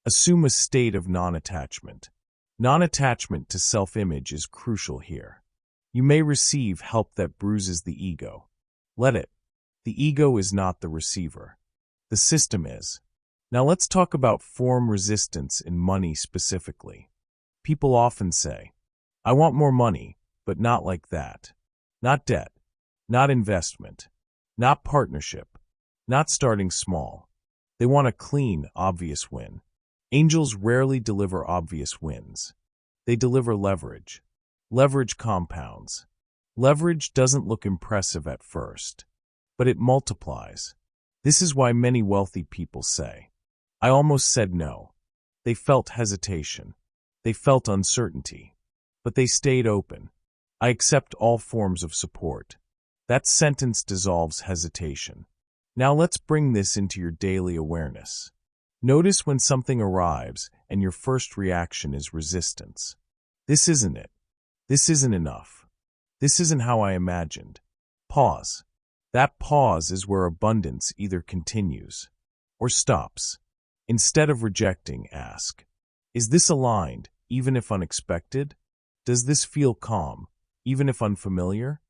Assume a state of non-attachment. Non-attachment to self-image is crucial here. You may receive help that bruises the ego. Let it. The ego is not the receiver. The system is. Now let's talk about form resistance in money specifically. People often say, I want more money, but not like that. Not debt, not investment, not partnership, not starting small. They want a clean, obvious win. Angels rarely deliver obvious wins. They deliver leverage. Leverage compounds. Leverage doesn't look impressive at first, but it multiplies. This is why many wealthy people say, I almost said no. They felt hesitation. They felt uncertainty. But they stayed open. I accept all forms of support. That sentence dissolves hesitation. Now let's bring this into your daily awareness. Notice when something arrives and your first reaction is resistance. This isn't it. This isn't enough. This isn't how I imagined. Pause. That pause is where abundance either continues or stops. Instead of rejecting, ask, is this aligned, even if unexpected? Does this feel calm, even if unfamiliar?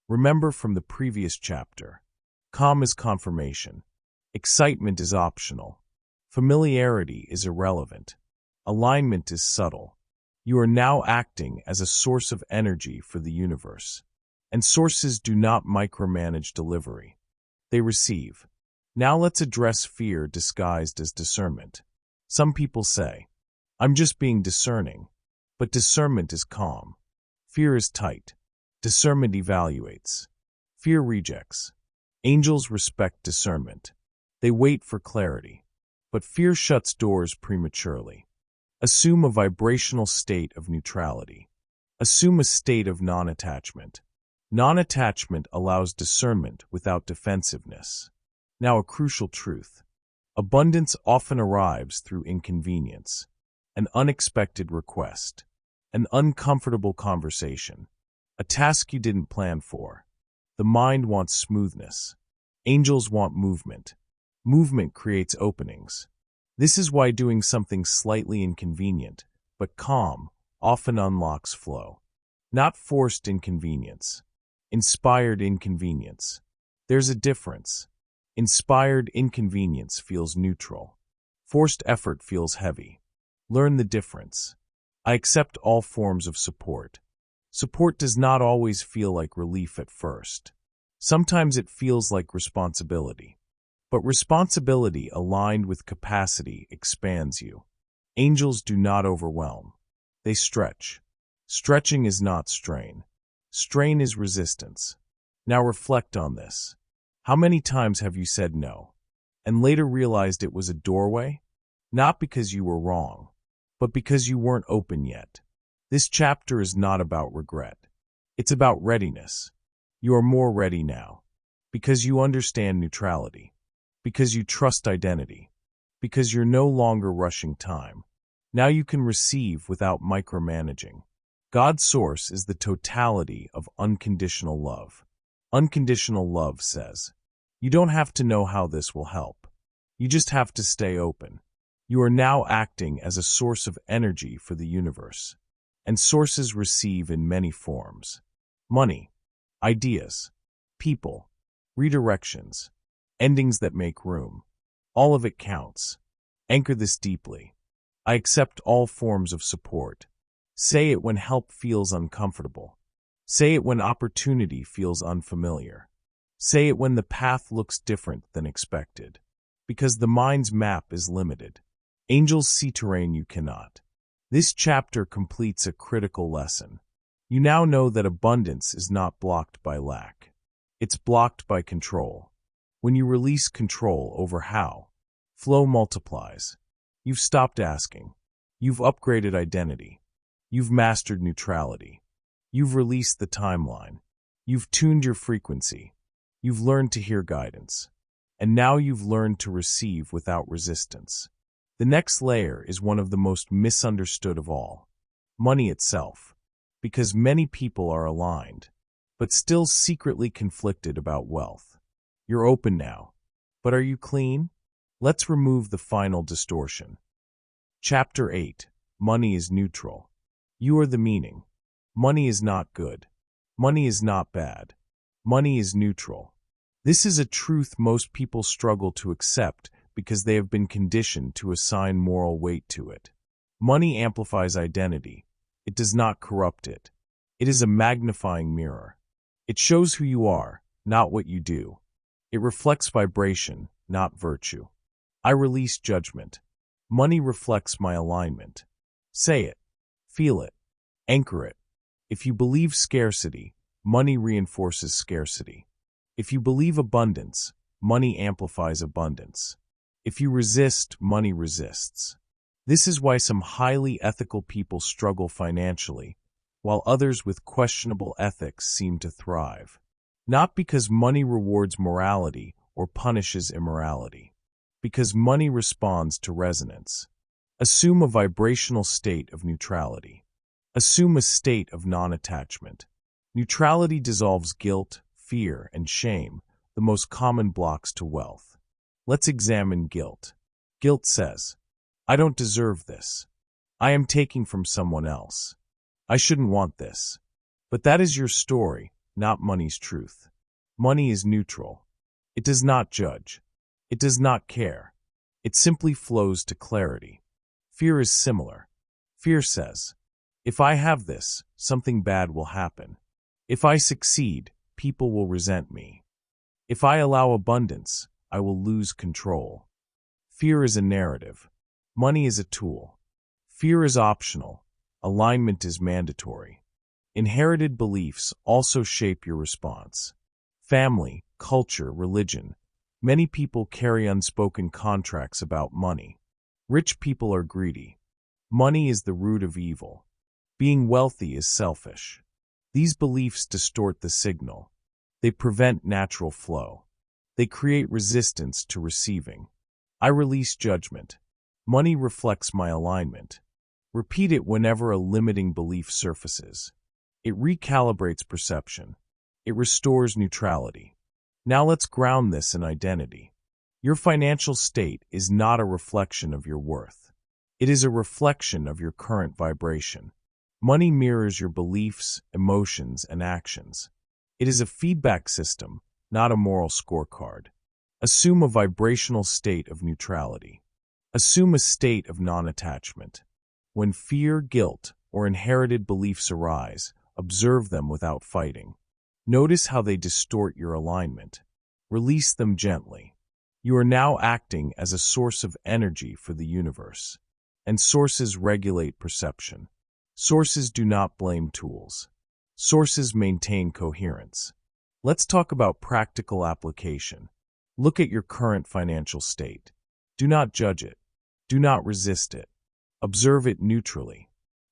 Remember from the previous chapter, calm is confirmation. Excitement is optional. Familiarity is irrelevant. Alignment is subtle. You are now acting as a source of energy for the universe. And sources do not micromanage delivery. They receive. Now let's address fear disguised as discernment. Some people say, I'm just being discerning. But discernment is calm. Fear is tight. Discernment evaluates. Fear rejects. Angels respect discernment. They wait for clarity. But fear shuts doors prematurely. Assume a vibrational state of neutrality. Assume a state of non-attachment. Non-attachment allows discernment without defensiveness. Now a crucial truth. Abundance often arrives through inconvenience. An unexpected request. An uncomfortable conversation. A task you didn't plan for. The mind wants smoothness. Angels want movement. Movement creates openings. This is why doing something slightly inconvenient, but calm, often unlocks flow. Not forced inconvenience. Inspired inconvenience. There's a difference. Inspired inconvenience feels neutral. Forced effort feels heavy. Learn the difference. I accept all forms of support. Support does not always feel like relief at first. Sometimes it feels like responsibility. But responsibility aligned with capacity expands you. Angels do not overwhelm. They stretch. Stretching is not strain. Strain is resistance. Now reflect on this. How many times have you said no, and later realized it was a doorway? Not because you were wrong, but because you weren't open yet. This chapter is not about regret. It's about readiness. You are more ready now, because you understand neutrality, because you trust identity, because you're no longer rushing time. Now you can receive without micromanaging. God's source is the totality of unconditional love. Unconditional love says, you don't have to know how this will help. You just have to stay open. You are now acting as a source of energy for the universe. And sources receive in many forms. Money, ideas, people, redirections, endings that make room. All of it counts. Anchor this deeply. I accept all forms of support. Say it when help feels uncomfortable. Say it when opportunity feels unfamiliar. Say it when the path looks different than expected. Because the mind's map is limited. Angels see terrain you cannot. This chapter completes a critical lesson. You now know that abundance is not blocked by lack. It's blocked by control. When you release control over how, flow multiplies. You've stopped asking. You've upgraded identity. You've mastered neutrality. You've released the timeline. You've tuned your frequency. You've learned to hear guidance. And now you've learned to receive without resistance. The next layer is one of the most misunderstood of all. Money itself. Because many people are aligned, but still secretly conflicted about wealth. You're open now. But are you clean? Let's remove the final distortion. Chapter 8. Money is neutral. You are the meaning. Money is not good. Money is not bad. Money is neutral. This is a truth most people struggle to accept because they have been conditioned to assign moral weight to it. Money amplifies identity. It does not corrupt it. It is a magnifying mirror. It shows who you are, not what you do. It reflects vibration, not virtue. I release judgment. Money reflects my alignment. Say it. Feel it. Anchor it. If you believe scarcity, money reinforces scarcity. If you believe abundance, money amplifies abundance. If you resist, money resists. This is why some highly ethical people struggle financially, while others with questionable ethics seem to thrive. Not because money rewards morality or punishes immorality. Because money responds to resonance. Assume a vibrational state of neutrality. Assume a state of non-attachment. Neutrality dissolves guilt, fear, and shame, the most common blocks to wealth. Let's examine guilt. Guilt says, I don't deserve this. I am taking from someone else. I shouldn't want this. But that is your story, not money's truth. Money is neutral. It does not judge. It does not care. It simply flows to clarity. Fear is similar. Fear says, if I have this, something bad will happen. If I succeed, people will resent me. If I allow abundance, I will lose control. Fear is a narrative. Money is a tool. Fear is optional. Alignment is mandatory. Inherited beliefs also shape your response. Family, culture, religion. Many people carry unspoken contracts about money. Rich people are greedy. Money is the root of evil. Being wealthy is selfish. These beliefs distort the signal. They prevent natural flow. They create resistance to receiving. I release judgment. Money reflects my alignment. Repeat it whenever a limiting belief surfaces. It recalibrates perception. It restores neutrality. Now let's ground this in identity. Your financial state is not a reflection of your worth. It is a reflection of your current vibration. Money mirrors your beliefs, emotions, and actions. It is a feedback system, not a moral scorecard. Assume a vibrational state of neutrality. Assume a state of non-attachment. When fear, guilt, or inherited beliefs arise, observe them without fighting. Notice how they distort your alignment. Release them gently. You are now acting as a source of energy for the universe. And sources regulate perception. Sources do not blame tools. Sources maintain coherence. Let's talk about practical application. Look at your current financial state. Do not judge it. Do not resist it. Observe it neutrally.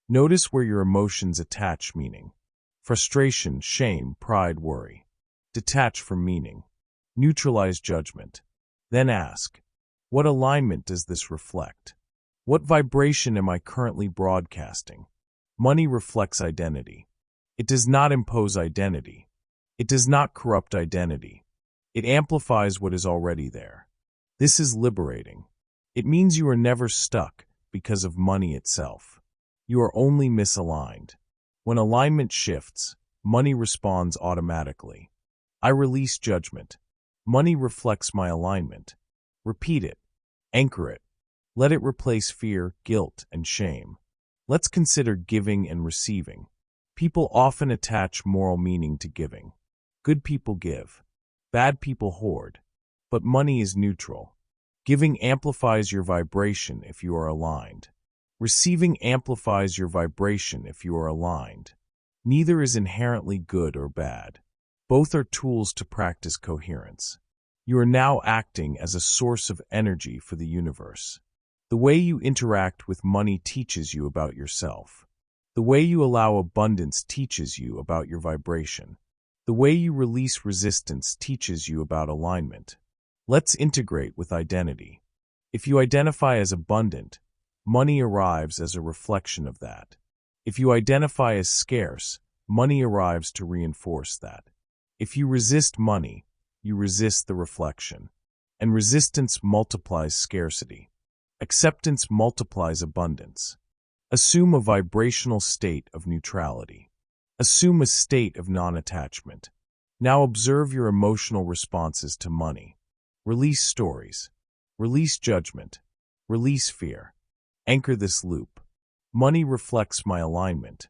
Notice where your emotions attach meaning. Frustration, shame, pride, worry. Detach from meaning. Neutralize judgment. Then ask, what alignment does this reflect? What vibration am I currently broadcasting? Money reflects identity. It does not impose identity. It does not corrupt identity. It amplifies what is already there. This is liberating. It means you are never stuck because of money itself. You are only misaligned. When alignment shifts, money responds automatically. I release judgment. Money reflects my alignment. Repeat it. Anchor it. Let it replace fear, guilt, and shame. Let's consider giving and receiving. People often attach moral meaning to giving. Good people give. Bad people hoard. But money is neutral. Giving amplifies your vibration if you are aligned. Receiving amplifies your vibration if you are aligned. Neither is inherently good or bad. Both are tools to practice coherence. You are now acting as a source of energy for the universe. The way you interact with money teaches you about yourself. The way you allow abundance teaches you about your vibration. The way you release resistance teaches you about alignment. Let's integrate with identity. If you identify as abundant, money arrives as a reflection of that. If you identify as scarce, money arrives to reinforce that. If you resist money, you resist the reflection. And resistance multiplies scarcity. Acceptance multiplies abundance. Assume a vibrational state of neutrality. Assume a state of non-attachment. Now observe your emotional responses to money. Release stories. Release judgment. Release fear. Anchor this loop. Money reflects my alignment.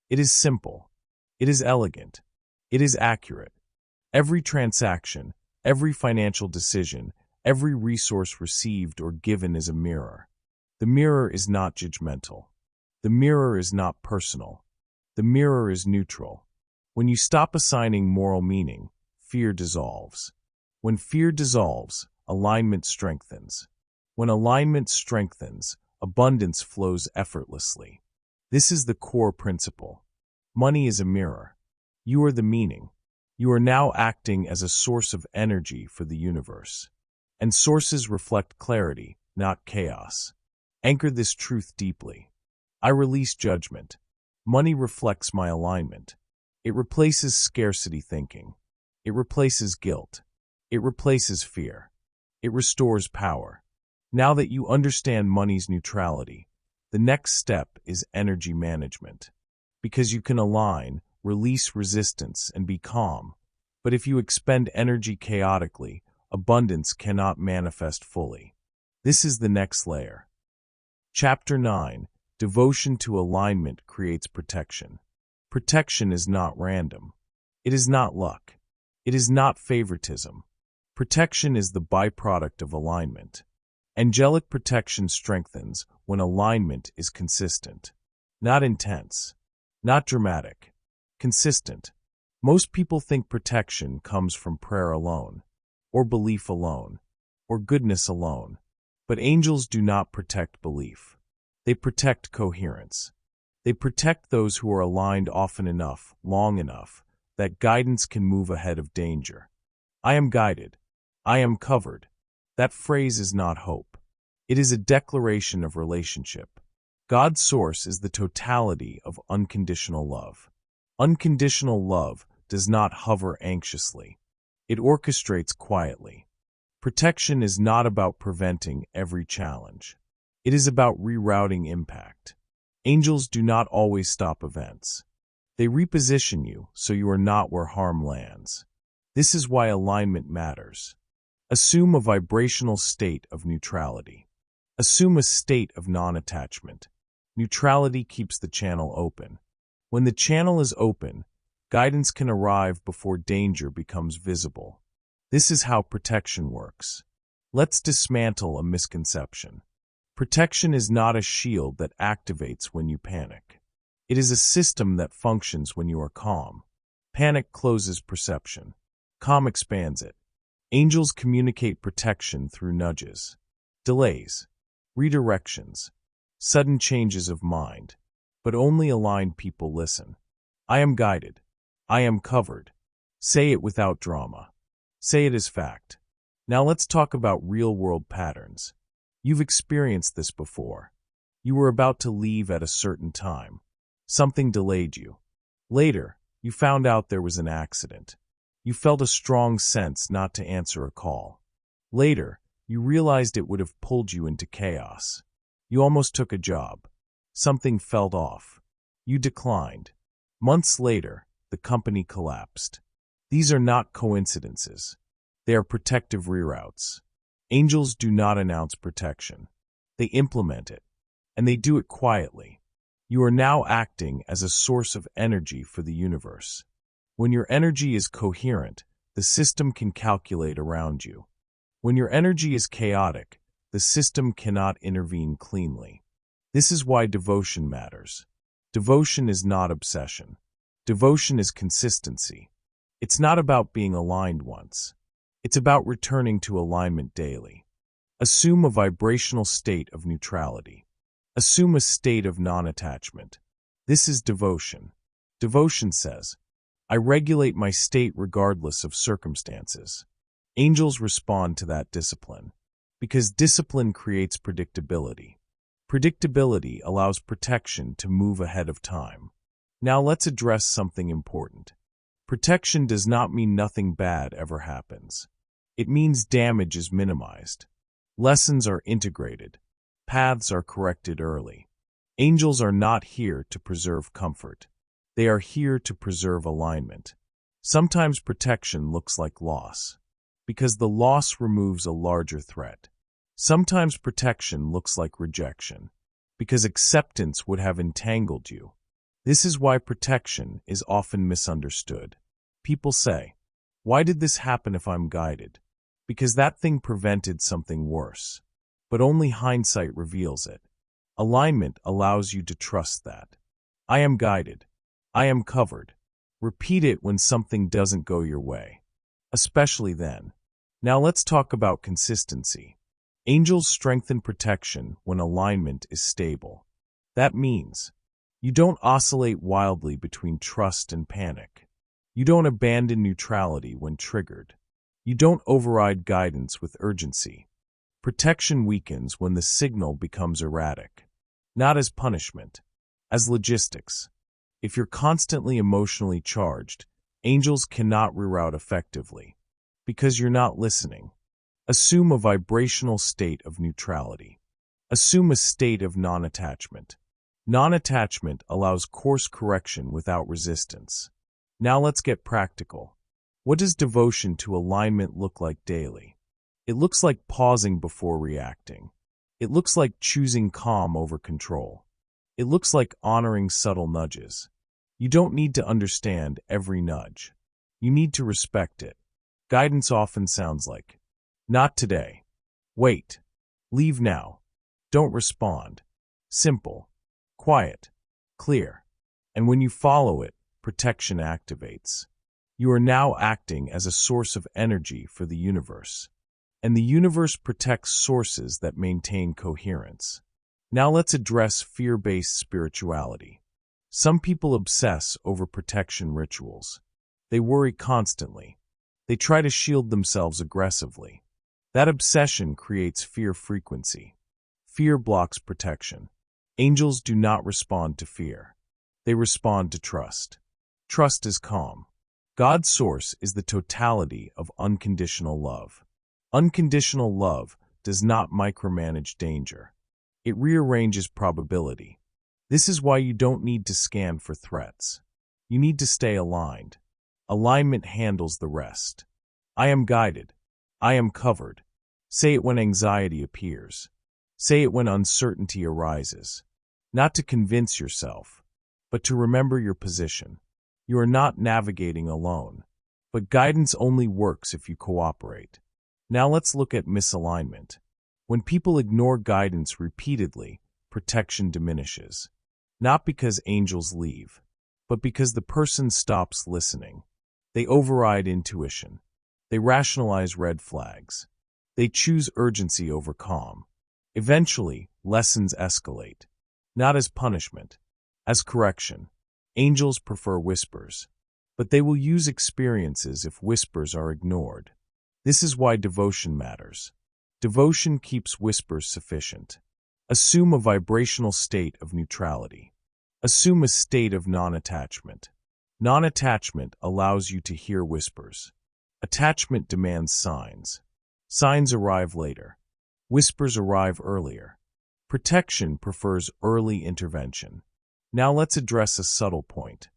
It is simple. It is elegant. It is accurate. Every transaction, every financial decision, every resource received or given is a mirror. The mirror is not judgmental. The mirror is not personal. The mirror is neutral. When you stop assigning moral meaning, fear dissolves. When fear dissolves, alignment strengthens. When alignment strengthens, abundance flows effortlessly. This is the core principle. Money is a mirror. You are the meaning. You are now acting as a source of energy for the universe. And sources reflect clarity, not chaos. Anchor this truth deeply. I release judgment. Money reflects my alignment. It replaces scarcity thinking. It replaces guilt. It replaces fear. It restores power. Now that you understand money's neutrality, the next step is energy management. Because you can align, release resistance, and be calm. But if you expend energy chaotically, abundance cannot manifest fully. This is the next layer. Chapter 9. Devotion to alignment creates protection. Protection is not random. It is not luck. It is not favoritism. Protection is the byproduct of alignment. Angelic protection strengthens when alignment is consistent. Not intense. Not dramatic. Consistent. Most people think protection comes from prayer alone, or belief alone, or goodness alone. But angels do not protect belief. They protect coherence. They protect those who are aligned often enough, long enough, that guidance can move ahead of danger. I am guided. I am covered. That phrase is not hope. It is a declaration of relationship. God's source is the totality of unconditional love. Unconditional love does not hover anxiously. It orchestrates quietly. Protection is not about preventing every challenge. It is about rerouting impact. Angels do not always stop events. They reposition you so you are not where harm lands. This is why alignment matters. Assume a vibrational state of neutrality. Assume a state of non-attachment. Neutrality keeps the channel open. When the channel is open, guidance can arrive before danger becomes visible. This is how protection works. Let's dismantle a misconception. Protection is not a shield that activates when you panic. It is a system that functions when you are calm. Panic closes perception. Calm expands it. Angels communicate protection through nudges, delays, redirections, sudden changes of mind. But only aligned people listen. I am guided. I am covered. Say it without drama. Say it as fact. Now let's talk about real-world patterns. You've experienced this before. You were about to leave at a certain time. Something delayed you. Later, you found out there was an accident. You felt a strong sense not to answer a call. Later, you realized it would have pulled you into chaos. You almost took a job. Something felt off. You declined. Months later, the company collapsed. These are not coincidences. They are protective reroutes. Angels do not announce protection. They implement it, and they do it quietly. You are now acting as a source of energy for the universe. When your energy is coherent, the system can calculate around you. When your energy is chaotic, the system cannot intervene cleanly. This is why devotion matters. Devotion is not obsession. Devotion is consistency. It's not about being aligned once. It's about returning to alignment daily. Assume a vibrational state of neutrality. Assume a state of non-attachment. This is devotion. Devotion says, I regulate my state regardless of circumstances. Angels respond to that discipline, because discipline creates predictability. Predictability allows protection to move ahead of time. Now let's address something important. Protection does not mean nothing bad ever happens. It means damage is minimized. Lessons are integrated. Paths are corrected early. Angels are not here to preserve comfort. They are here to preserve alignment. Sometimes protection looks like loss, because the loss removes a larger threat. Sometimes protection looks like rejection, because acceptance would have entangled you. This is why protection is often misunderstood. People say, why did this happen if I'm guided? Because that thing prevented something worse. But only hindsight reveals it. Alignment allows you to trust that. I am guided. I am covered. Repeat it when something doesn't go your way, especially then. Now let's talk about consistency. Angels strengthen protection when alignment is stable. That means you don't oscillate wildly between trust and panic. You don't abandon neutrality when triggered. You don't override guidance with urgency. Protection weakens when the signal becomes erratic. Not as punishment, as logistics. If you're constantly emotionally charged, angels cannot reroute effectively, because you're not listening. Assume a vibrational state of neutrality. Assume a state of non-attachment. Non-attachment allows course correction without resistance. Now let's get practical. What does devotion to alignment look like daily? It looks like pausing before reacting. It looks like choosing calm over control. It looks like honoring subtle nudges. You don't need to understand every nudge. You need to respect it. Guidance often sounds like, not today. Wait. Leave now. Don't respond. Simple. Quiet. Clear. And when you follow it, protection activates. You are now acting as a source of energy for the universe. And the universe protects sources that maintain coherence. Now let's address fear-based spirituality. Some people obsess over protection rituals. They worry constantly. They try to shield themselves aggressively. That obsession creates fear frequency. Fear blocks protection. Angels do not respond to fear. They respond to trust. Trust is calm. God's source is the totality of unconditional love. Unconditional love does not micromanage danger. It rearranges probability. This is why you don't need to scan for threats. You need to stay aligned. Alignment handles the rest. I am guided. I am covered. Say it when anxiety appears. Say it when uncertainty arises. Not to convince yourself, but to remember your position. You are not navigating alone, but guidance only works if you cooperate. Now let's look at misalignment. When people ignore guidance repeatedly, protection diminishes. Not because angels leave, but because the person stops listening. They override intuition. They rationalize red flags. They choose urgency over calm. Eventually, lessons escalate. Not as punishment, as correction. Angels prefer whispers, but they will use experiences if whispers are ignored. This is why devotion matters. Devotion keeps whispers sufficient. Assume a vibrational state of neutrality. Assume a state of non-attachment. Non-attachment allows you to hear whispers. Attachment demands signs. Signs arrive later. Whispers arrive earlier. Protection prefers early intervention. Now let's address a subtle point.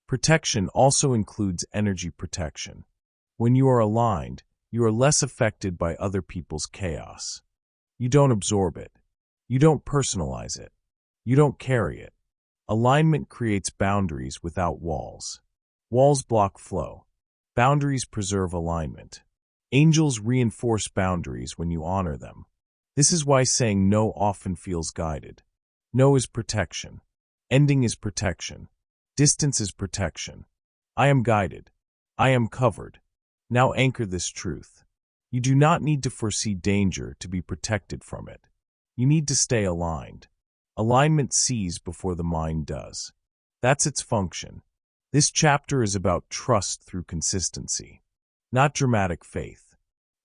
Protection also includes energy protection. When you are aligned, you are less affected by other people's chaos. You don't absorb it. You don't personalize it. You don't carry it. Alignment creates boundaries without walls. Walls block flow. Boundaries preserve alignment. Angels reinforce boundaries when you honor them. This is why saying no often feels guided. No is protection. Ending is protection. Distance is protection. I am guided. I am covered. Now anchor this truth. You do not need to foresee danger to be protected from it. You need to stay aligned. Alignment sees before the mind does. That's its function. This chapter is about trust through consistency. Not dramatic faith.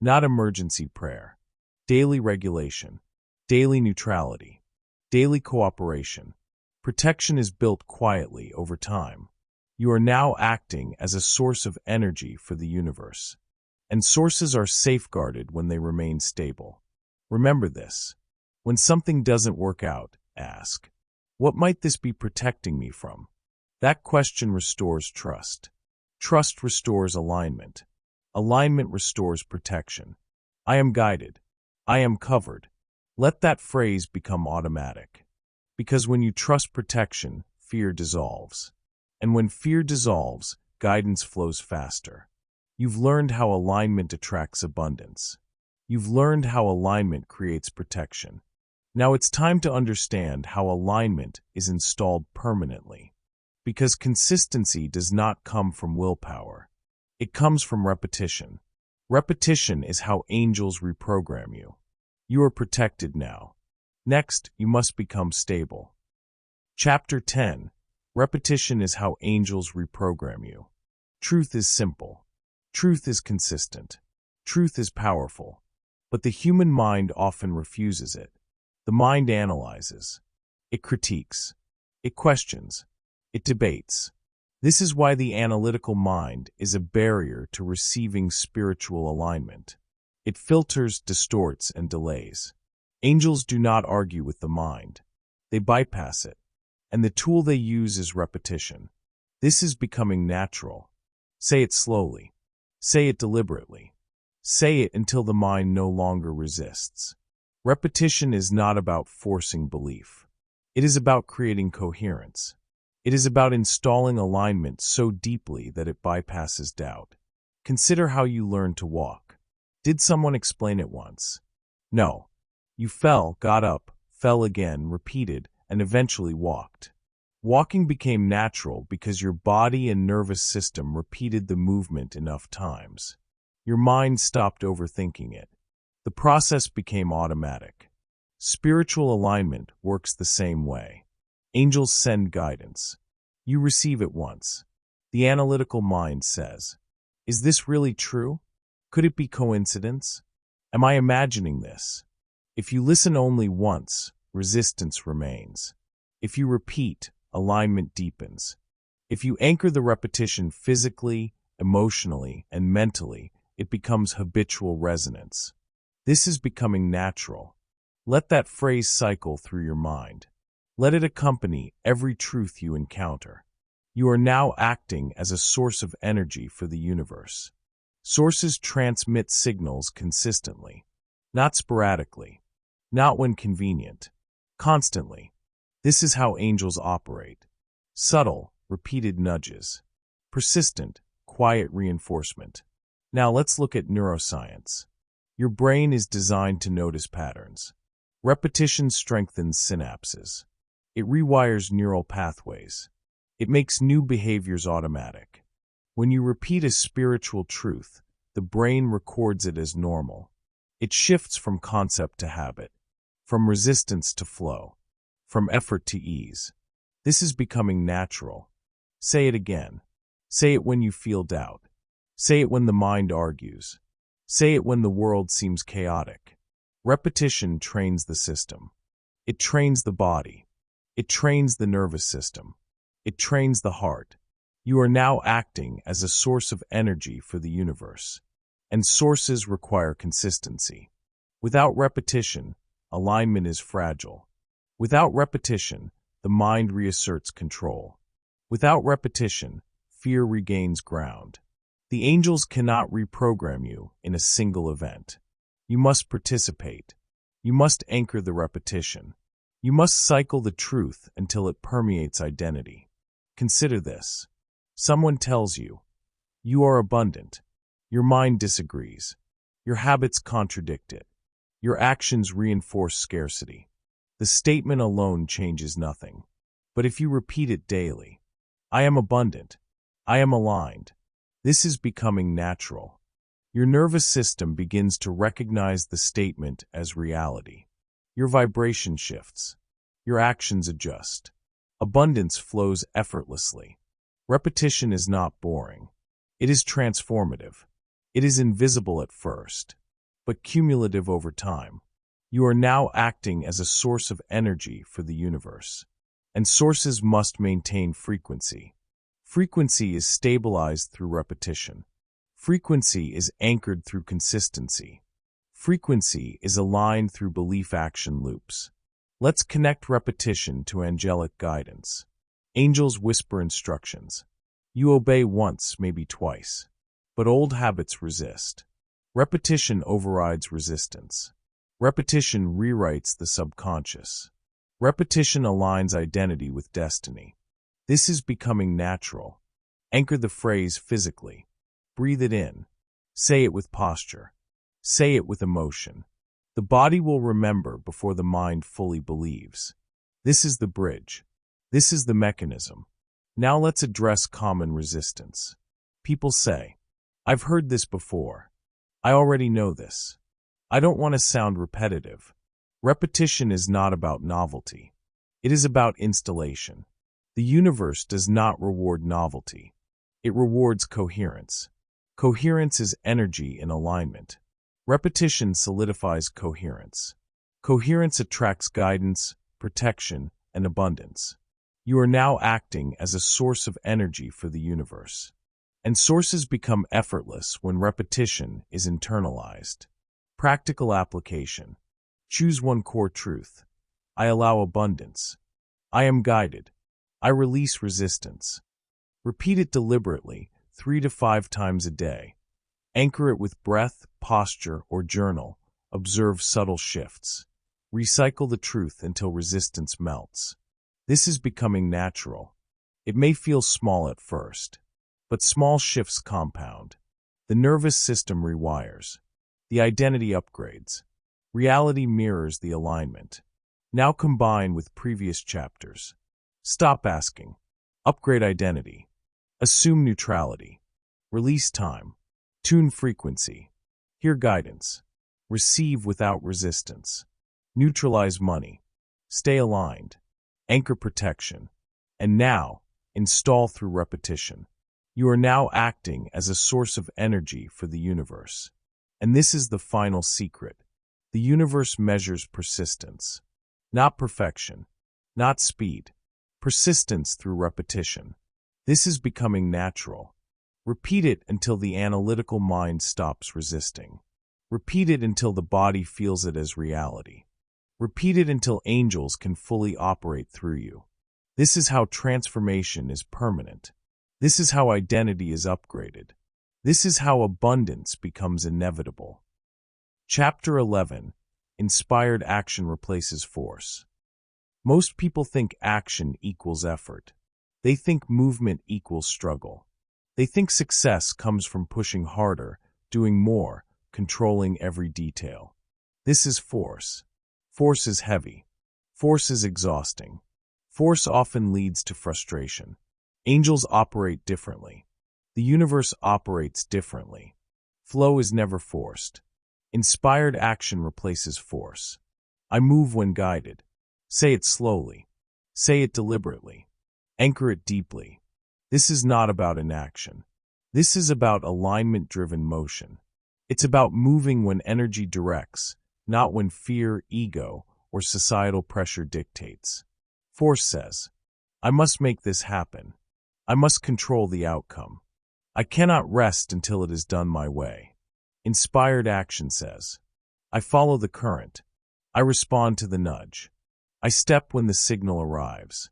Not emergency prayer. Daily regulation. Daily neutrality. Daily cooperation. Protection is built quietly over time. You are now acting as a source of energy for the universe. And sources are safeguarded when they remain stable. Remember this. When something doesn't work out, ask, what might this be protecting me from? That question restores trust. Trust restores alignment. Alignment restores protection. I am guided. I am covered. Let that phrase become automatic. Because when you trust protection, fear dissolves. And when fear dissolves, guidance flows faster. You've learned how alignment attracts abundance. You've learned how alignment creates protection. Now it's time to understand how alignment is installed permanently. Because consistency does not come from willpower. It comes from repetition. Repetition is how angels reprogram you. You are protected now. Next, you must become stable. Chapter 10. Repetition is how angels reprogram you. Truth is simple. Truth is consistent. Truth is powerful. But the human mind often refuses it. The mind analyzes. It critiques. It questions. It debates. This is why the analytical mind is a barrier to receiving spiritual alignment. It filters, distorts, and delays. Angels do not argue with the mind. They bypass it. And the tool they use is repetition. This is becoming natural. Say it slowly. Say it deliberately. Say it until the mind no longer resists. Repetition is not about forcing belief. It is about creating coherence. It is about installing alignment so deeply that it bypasses doubt. Consider how you learned to walk. Did someone explain it once? No. You fell, got up, fell again, repeated, and eventually walked. Walking became natural because your body and nervous system repeated the movement enough times. Your mind stopped overthinking it. The process became automatic. Spiritual alignment works the same way. Angels send guidance. You receive it once. The analytical mind says, is this really true? Could it be coincidence? Am I imagining this? If you listen only once, resistance remains. If you repeat, alignment deepens. If you anchor the repetition physically, emotionally, and mentally, it becomes habitual resonance. This is becoming natural. Let that phrase cycle through your mind. Let it accompany every truth you encounter. You are now acting as a source of energy for the universe. Sources transmit signals consistently, not sporadically, not when convenient, constantly. This is how angels operate. Subtle, repeated nudges. Persistent, quiet reinforcement. Now let's look at neuroscience. Your brain is designed to notice patterns. Repetition strengthens synapses. It rewires neural pathways. It makes new behaviors automatic. When you repeat a spiritual truth, the brain records it as normal. It shifts from concept to habit, from resistance to flow, from effort to ease. This is becoming natural. Say it again. Say it when you feel doubt. Say it when the mind argues. Say it when the world seems chaotic. Repetition trains the system. It trains the body. It trains the nervous system. It trains the heart. You are now acting as a source of energy for the universe. And sources require consistency. Without repetition, alignment is fragile. Without repetition, the mind reasserts control. Without repetition, fear regains ground. The angels cannot reprogram you in a single event. You must participate. You must anchor the repetition. You must cycle the truth until it permeates identity. Consider this. Someone tells you, you are abundant. Your mind disagrees. Your habits contradict it. Your actions reinforce scarcity. The statement alone changes nothing. But if you repeat it daily, I am abundant. I am aligned. This is becoming natural. Your nervous system begins to recognize the statement as reality. Your vibration shifts. Your actions adjust. Abundance flows effortlessly. Repetition is not boring. It is transformative. It is invisible at first, but cumulative over time. You are now acting as a source of energy for the universe. And sources must maintain frequency. Frequency is stabilized through repetition. Frequency is anchored through consistency. Frequency is aligned through belief-action loops. Let's connect repetition to angelic guidance. Angels whisper instructions. You obey once, maybe twice. But old habits resist. Repetition overrides resistance. Repetition rewrites the subconscious. Repetition aligns identity with destiny. This is becoming natural. Anchor the phrase physically. Breathe it in. Say it with posture. Say it with emotion. The body will remember before the mind fully believes. This is the bridge. This is the mechanism. Now let's address common resistance. People say, I've heard this before. I already know this. I don't want to sound repetitive. Repetition is not about novelty. It is about installation. The universe does not reward novelty. It rewards coherence. Coherence is energy in alignment. Repetition solidifies coherence. Coherence attracts guidance, protection, and abundance. You are now acting as a source of energy for the universe. And sources become effortless when repetition is internalized. Practical application. Choose one core truth. I allow abundance. I am guided. I release resistance. Repeat it deliberately, 3 to 5 times a day. Anchor it with breath, posture, or journal. Observe subtle shifts. Recycle the truth until resistance melts. This is becoming natural. It may feel small at first, but small shifts compound. The nervous system rewires. The identity upgrades. Reality mirrors the alignment. Now combine with previous chapters. Stop asking. Upgrade identity. Assume neutrality. Release time. Tune frequency. Hear guidance. Receive without resistance. Neutralize money. Stay aligned. Anchor protection. And now, install through repetition. You are now acting as a source of energy for the universe. And this is the final secret. The universe measures persistence. Not perfection. Not speed. Persistence through repetition. This is becoming natural. Repeat it until the analytical mind stops resisting. Repeat it until the body feels it as reality. Repeat it until angels can fully operate through you. This is how transformation is permanent. This is how identity is upgraded. This is how abundance becomes inevitable. Chapter 11. Inspired action replaces force. Most people think action equals effort. They think movement equals struggle. They think success comes from pushing harder, doing more, controlling every detail. This is force. Force is heavy. Force is exhausting. Force often leads to frustration. Angels operate differently. The universe operates differently. Flow is never forced. Inspired action replaces force. I move when guided. Say it slowly. Say it deliberately. Anchor it deeply. This is not about inaction. This is about alignment-driven motion. It's about moving when energy directs, not when fear, ego, or societal pressure dictates. Force says, I must make this happen. I must control the outcome. I cannot rest until it is done my way. Inspired action says, I follow the current. I respond to the nudge. I step when the signal arrives.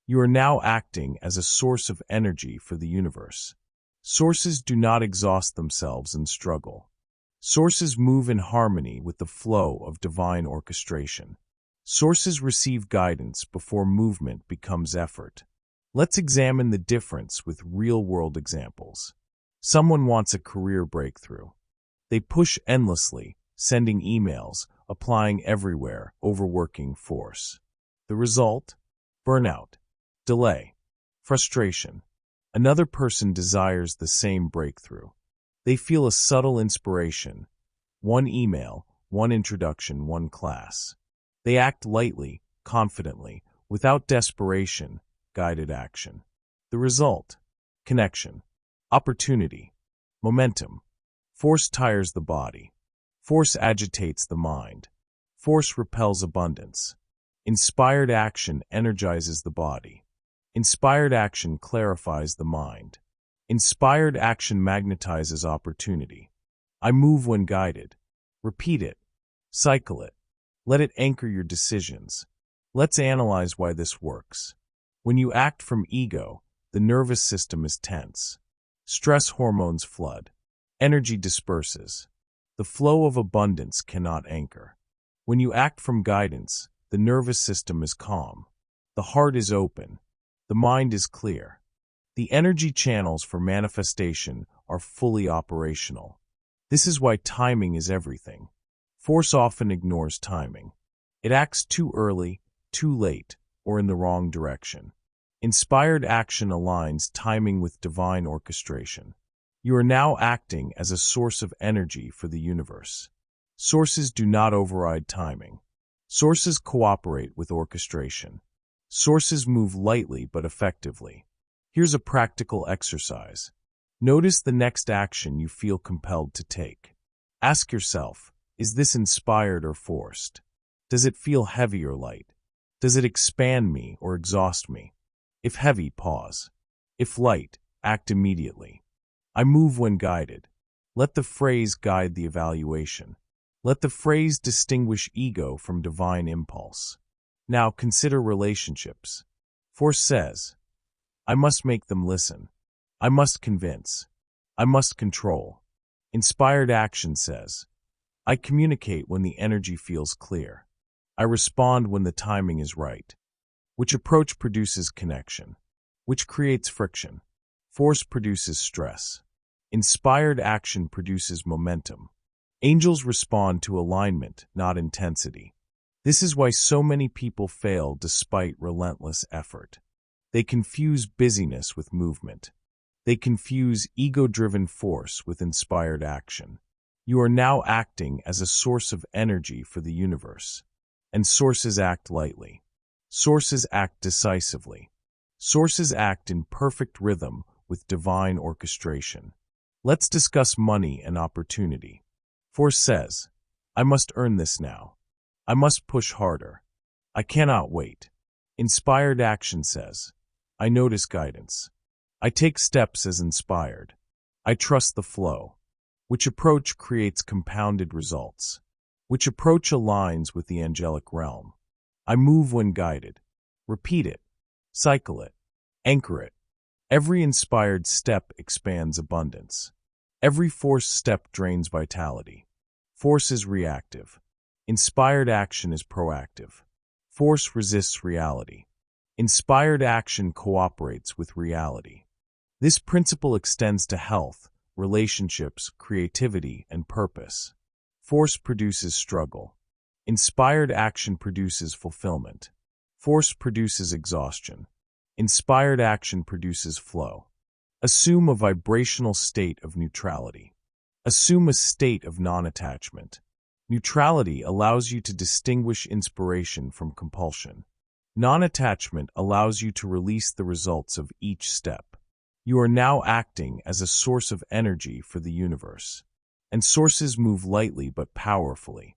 You are now acting as a source of energy for the universe. Sources do not exhaust themselves and struggle. Sources move in harmony with the flow of divine orchestration. Sources receive guidance before movement becomes effort. Let's examine the difference with real-world examples. Someone wants a career breakthrough. They push endlessly, sending emails, applying everywhere, overworking force. The result? Burnout, delay, frustration. Another person desires the same breakthrough. They feel a subtle inspiration. One email, one introduction, one class. They act lightly, confidently, without desperation, guided action. The result? Connection, opportunity, momentum. Force tires the body. Force agitates the mind. Force repels abundance. Inspired action energizes the body. Inspired action clarifies the mind. Inspired action magnetizes opportunity. I move when guided. Repeat it. Cycle it. Let it anchor your decisions. Let's analyze why this works. When you act from ego, the nervous system is tense. Stress hormones flood. Energy disperses. The flow of abundance cannot anchor. When you act from guidance, the nervous system is calm. The heart is open. The mind is clear. The energy channels for manifestation are fully operational. This is why timing is everything. Force often ignores timing. It acts too early, too late, or in the wrong direction. Inspired action aligns timing with divine orchestration. You are now acting as a source of energy for the universe. Sources do not override timing. Sources cooperate with orchestration. Sources move lightly but effectively. Here's a practical exercise. Notice the next action you feel compelled to take. Ask yourself, is this inspired or forced? Does it feel heavy or light? Does it expand me or exhaust me? If heavy, pause. If light, act immediately. I move when guided. Let the phrase guide the evaluation. Let the phrase distinguish ego from divine impulse. Now consider relationships. Force says, I must make them listen. I must convince. I must control. Inspired action says, I communicate when the energy feels clear. I respond when the timing is right. Which approach produces connection? Which creates friction? Force produces stress. Inspired action produces momentum. Angels respond to alignment, not intensity. This is why so many people fail despite relentless effort. They confuse busyness with movement. They confuse ego-driven force with inspired action. You are now acting as a source of energy for the universe. And sources act lightly. Sources act decisively. Sources act in perfect rhythm with divine orchestration. Let's discuss money and opportunity. Force says, I must earn this now. I must push harder. I cannot wait. Inspired action says, I notice guidance. I take steps as inspired. I trust the flow. Which approach creates compounded results? Which approach aligns with the angelic realm? I move when guided. Repeat it. Cycle it. Anchor it. Every inspired step expands abundance. Every forced step drains vitality. Force is reactive. Inspired action is proactive. Force resists reality. Inspired action cooperates with reality. This principle extends to health, relationships, creativity, and purpose. Force produces struggle. Inspired action produces fulfillment. Force produces exhaustion. Inspired action produces flow. Assume a vibrational state of neutrality. Assume a state of non-attachment. Neutrality allows you to distinguish inspiration from compulsion. Non-attachment allows you to release the results of each step. You are now acting as a source of energy for the universe. And sources move lightly but powerfully.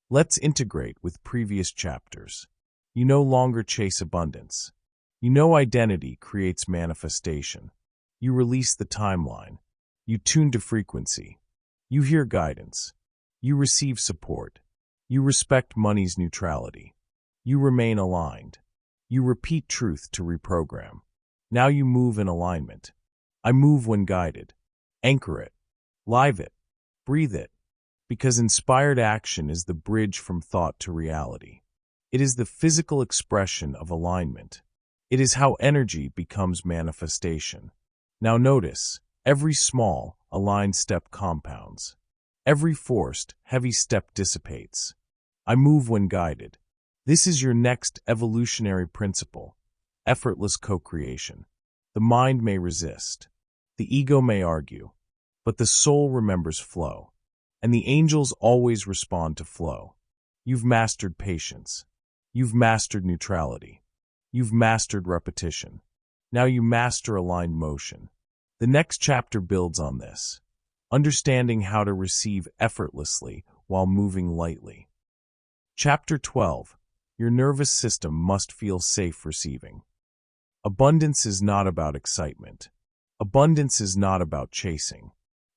Let's integrate with previous chapters. You no longer chase abundance. You know identity creates manifestation. You release the timeline. You tune to frequency. You hear guidance. You receive support. You respect money's neutrality. You remain aligned. You repeat truth to reprogram. Now you move in alignment. I move when guided. Anchor it. Live it. Breathe it. Because inspired action is the bridge from thought to reality. It is the physical expression of alignment. It is how energy becomes manifestation. Now notice, every small, aligned step compounds. Every forced, heavy step dissipates. I move when guided. This is your next evolutionary principle, effortless co-creation. The mind may resist. The ego may argue. But the soul remembers flow. And the angels always respond to flow. You've mastered patience. You've mastered neutrality. You've mastered repetition. Now you master aligned motion. The next chapter builds on this, understanding how to receive effortlessly while moving lightly. Chapter 12. Your nervous system must feel safe receiving. Abundance is not about excitement. Abundance is not about chasing.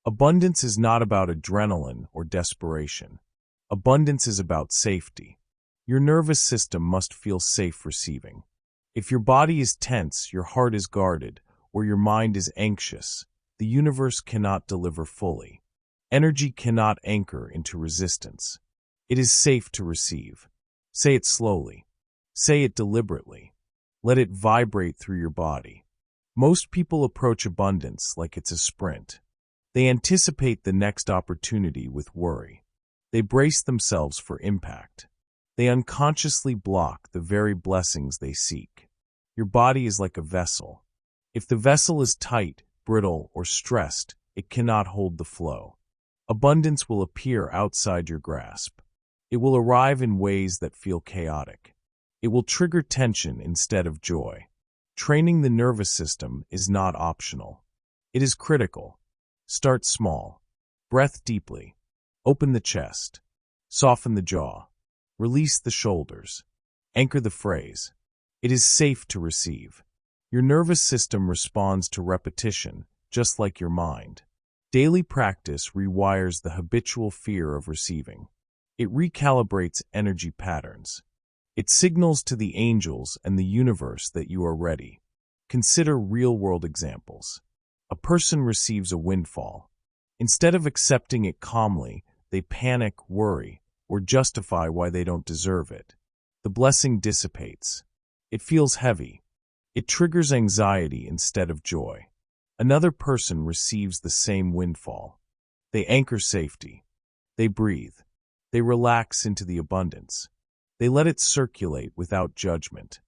Abundance is not about adrenaline or desperation. Abundance is about safety. Your nervous system must feel safe receiving. If your body is tense, your heart is guarded, or your mind is anxious, the universe cannot deliver fully. Energy cannot anchor into resistance. It is safe to receive. Say it slowly. Say it deliberately. Let it vibrate through your body. Most people approach abundance like it's a sprint. They anticipate the next opportunity with worry. They brace themselves for impact. They unconsciously block the very blessings they seek. Your body is like a vessel. If the vessel is tight, brittle, or stressed, it cannot hold the flow. Abundance will appear outside your grasp. It will arrive in ways that feel chaotic. It will trigger tension instead of joy. Training the nervous system is not optional. It is critical. Start small. Breath deeply. Open the chest. Soften the jaw. Release the shoulders. Anchor the phrase. It is safe to receive. Your nervous system responds to repetition, just like your mind. Daily practice rewires the habitual fear of receiving. It recalibrates energy patterns. It signals to the angels and the universe that you are ready. Consider real-world examples. A person receives a windfall. Instead of accepting it calmly, they panic, worry, or justify why they don't deserve it. The blessing dissipates. It feels heavy. It triggers anxiety instead of joy. Another person receives the same windfall. They anchor safety. They breathe. They relax into the abundance. They let it circulate without judgment.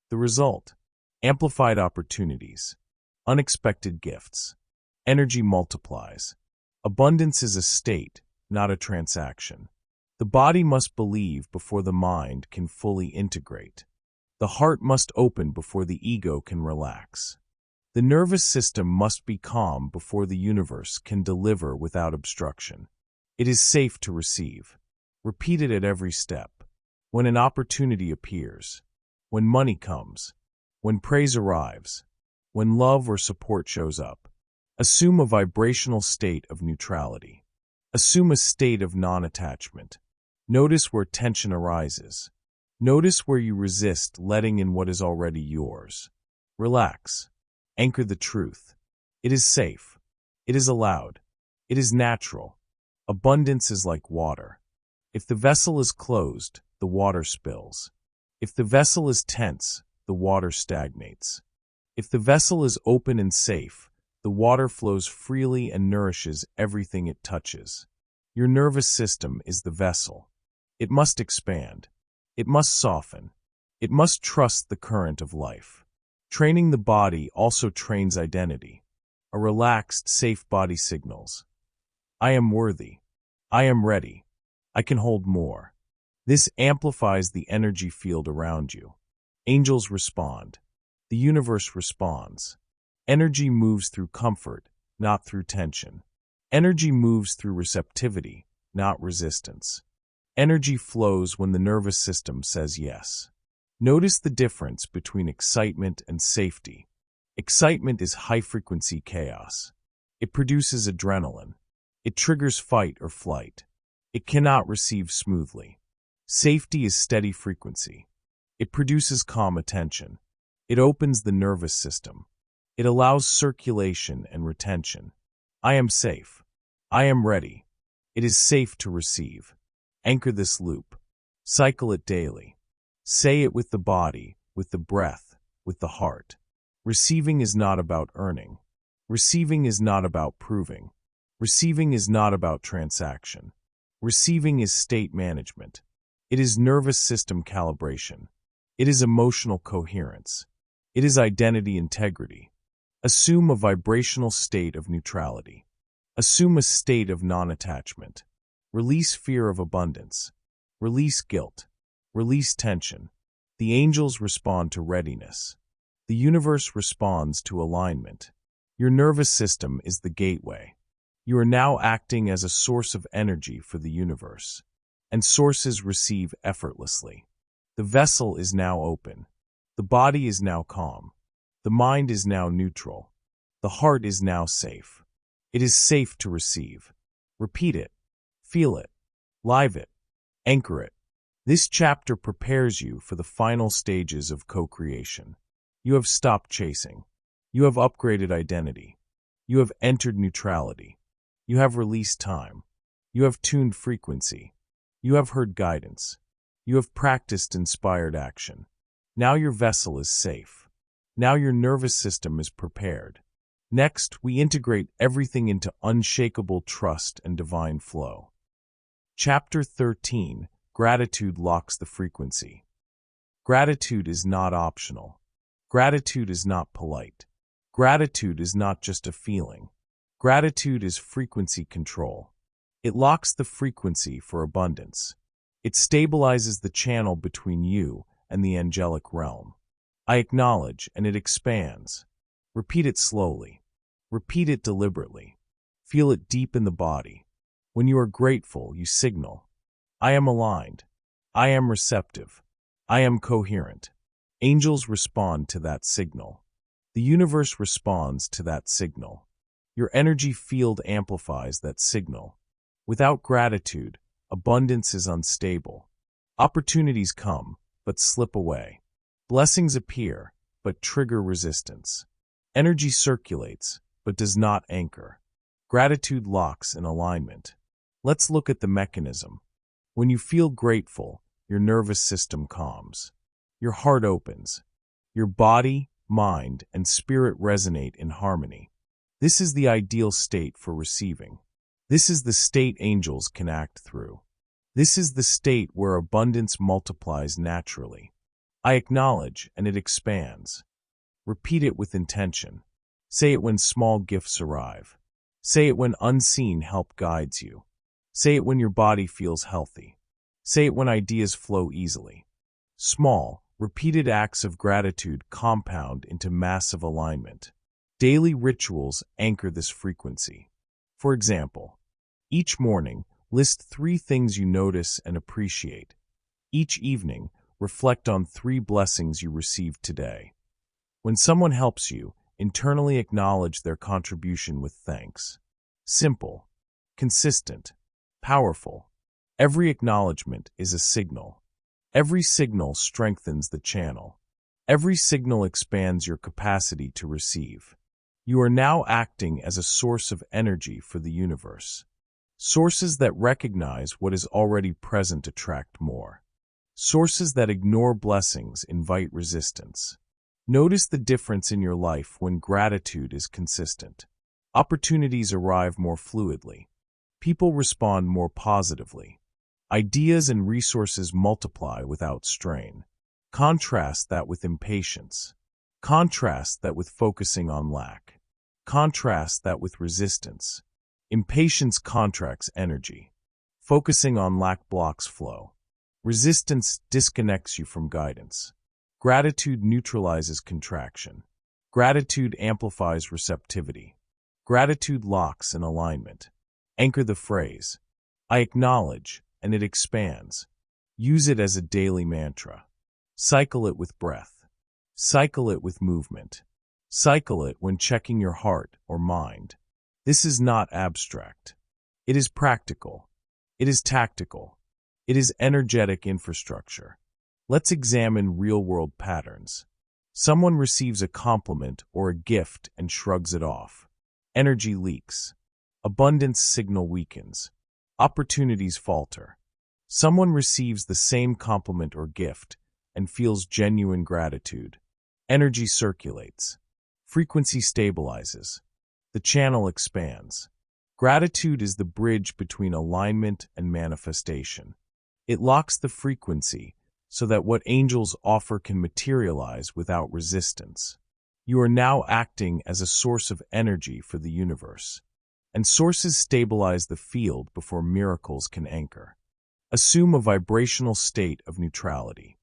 The result: amplified opportunities, unexpected gifts. Energy multiplies. Abundance is a state, not a transaction. The body must believe before the mind can fully integrate. The heart must open before the ego can relax. The nervous system must be calm before the universe can deliver without obstruction. It is safe to receive. Repeat it at every step. When an opportunity appears, when money comes, when praise arrives, when love or support shows up, assume a vibrational state of neutrality. Assume a state of non-attachment. Notice where tension arises. Notice where you resist letting in what is already yours. Relax. Anchor the truth. It is safe. It is allowed. It is natural. Abundance is like water. If the vessel is closed, the water spills. If the vessel is tense, the water stagnates. If the vessel is open and safe, the water flows freely and nourishes everything it touches. Your nervous system is the vessel. It must expand. It must soften. It must trust the current of life. Training the body also trains identity. A relaxed, safe body signals, I am worthy. I am ready. I can hold more. This amplifies the energy field around you. Angels respond. The universe responds. Energy moves through comfort, not through tension. Energy moves through receptivity, not resistance. Energy flows when the nervous system says yes. Notice the difference between excitement and safety. Excitement is high-frequency chaos. It produces adrenaline. It triggers fight or flight. It cannot receive smoothly. Safety is steady frequency. It produces calm attention. It opens the nervous system. It allows circulation and retention. I am safe. I am ready. It is safe to receive. Anchor this loop. Cycle it daily. Say it with the body, with the breath, with the heart. Receiving is not about earning. Receiving is not about proving. Receiving is not about transaction. Receiving is state management. It is nervous system calibration. It is emotional coherence. It is identity integrity. Assume a vibrational state of neutrality. Assume a state of non-attachment. Release fear of abundance. Release guilt. Release tension. The angels respond to readiness. The universe responds to alignment. Your nervous system is the gateway. You are now acting as a source of energy for the universe, and sources receive effortlessly. The vessel is now open. The body is now calm. The mind is now neutral. The heart is now safe. It is safe to receive. Repeat it. Feel it. Live it. Anchor it. This chapter prepares you for the final stages of co-creation. You have stopped chasing. You have upgraded identity. You have entered neutrality. You have released time. You have tuned frequency. You have heard guidance. You have practiced inspired action. Now your vessel is safe. Now your nervous system is prepared. Next, we integrate everything into unshakable trust and divine flow. Chapter 13. Gratitude locks the frequency. Gratitude is not optional. Gratitude is not polite. Gratitude is not just a feeling. Gratitude is frequency control. It locks the frequency for abundance. It stabilizes the channel between you and the angelic realm. I acknowledge, and it expands. Repeat it slowly. Repeat it deliberately. Feel it deep in the body. When you are grateful, you signal, I am aligned. I am receptive. I am coherent. Angels respond to that signal. The universe responds to that signal. Your energy field amplifies that signal. Without gratitude, abundance is unstable. Opportunities come, but slip away. Blessings appear, but trigger resistance. Energy circulates, but does not anchor. Gratitude locks in alignment. Let's look at the mechanism. When you feel grateful, your nervous system calms. Your heart opens. Your body, mind, and spirit resonate in harmony. This is the ideal state for receiving. This is the state angels can act through. This is the state where abundance multiplies naturally. I acknowledge, and it expands. Repeat it with intention. Say it when small gifts arrive. Say it when unseen help guides you. Say it when your body feels healthy. Say it when ideas flow easily. Small, repeated acts of gratitude compound into massive alignment. Daily rituals anchor this frequency. For example, each morning, list 3 things you notice and appreciate. Each evening, reflect on 3 blessings you received today. When someone helps you, internally acknowledge their contribution with thanks. Simple, consistent, powerful. Every acknowledgement is a signal. Every signal strengthens the channel. Every signal expands your capacity to receive. You are now acting as a source of energy for the universe. Sources that recognize what is already present attract more. Sources that ignore blessings invite resistance. Notice the difference in your life when gratitude is consistent. Opportunities arrive more fluidly. People respond more positively. Ideas and resources multiply without strain. Contrast that with impatience. Contrast that with focusing on lack. Contrast that with resistance. Impatience contracts energy. Focusing on lack blocks flow. Resistance disconnects you from guidance. Gratitude neutralizes contraction. Gratitude amplifies receptivity. Gratitude locks in alignment. Anchor the phrase, I acknowledge, and it expands. Use it as a daily mantra. Cycle it with breath. Cycle it with movement. Cycle it when checking your heart or mind. This is not abstract. It is practical. It is tactical. It is energetic infrastructure. Let's examine real-world patterns. Someone receives a compliment or a gift and shrugs it off. Energy leaks. Abundance signal weakens. Opportunities falter. Someone receives the same compliment or gift and feels genuine gratitude. Energy circulates. Frequency stabilizes. The channel expands. Gratitude is the bridge between alignment and manifestation. It locks the frequency so that what angels offer can materialize without resistance. You are now acting as a source of energy for the universe. And sources stabilize the field before miracles can anchor. Assume a vibrational state of neutrality.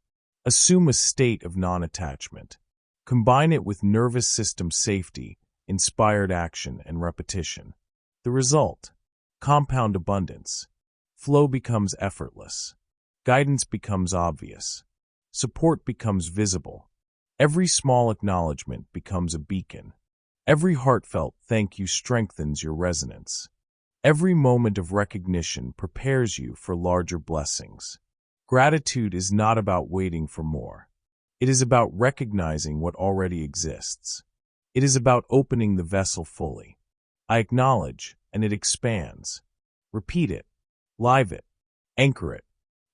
Assume a state of non-attachment. Combine it with nervous system safety, inspired action, and repetition. The result: compound abundance. Flow becomes effortless. Guidance becomes obvious. Support becomes visible. Every small acknowledgement becomes a beacon. Every heartfelt thank you strengthens your resonance. Every moment of recognition prepares you for larger blessings. Gratitude is not about waiting for more. It is about recognizing what already exists. It is about opening the vessel fully. I acknowledge, and it expands. Repeat it. Live it. Anchor it.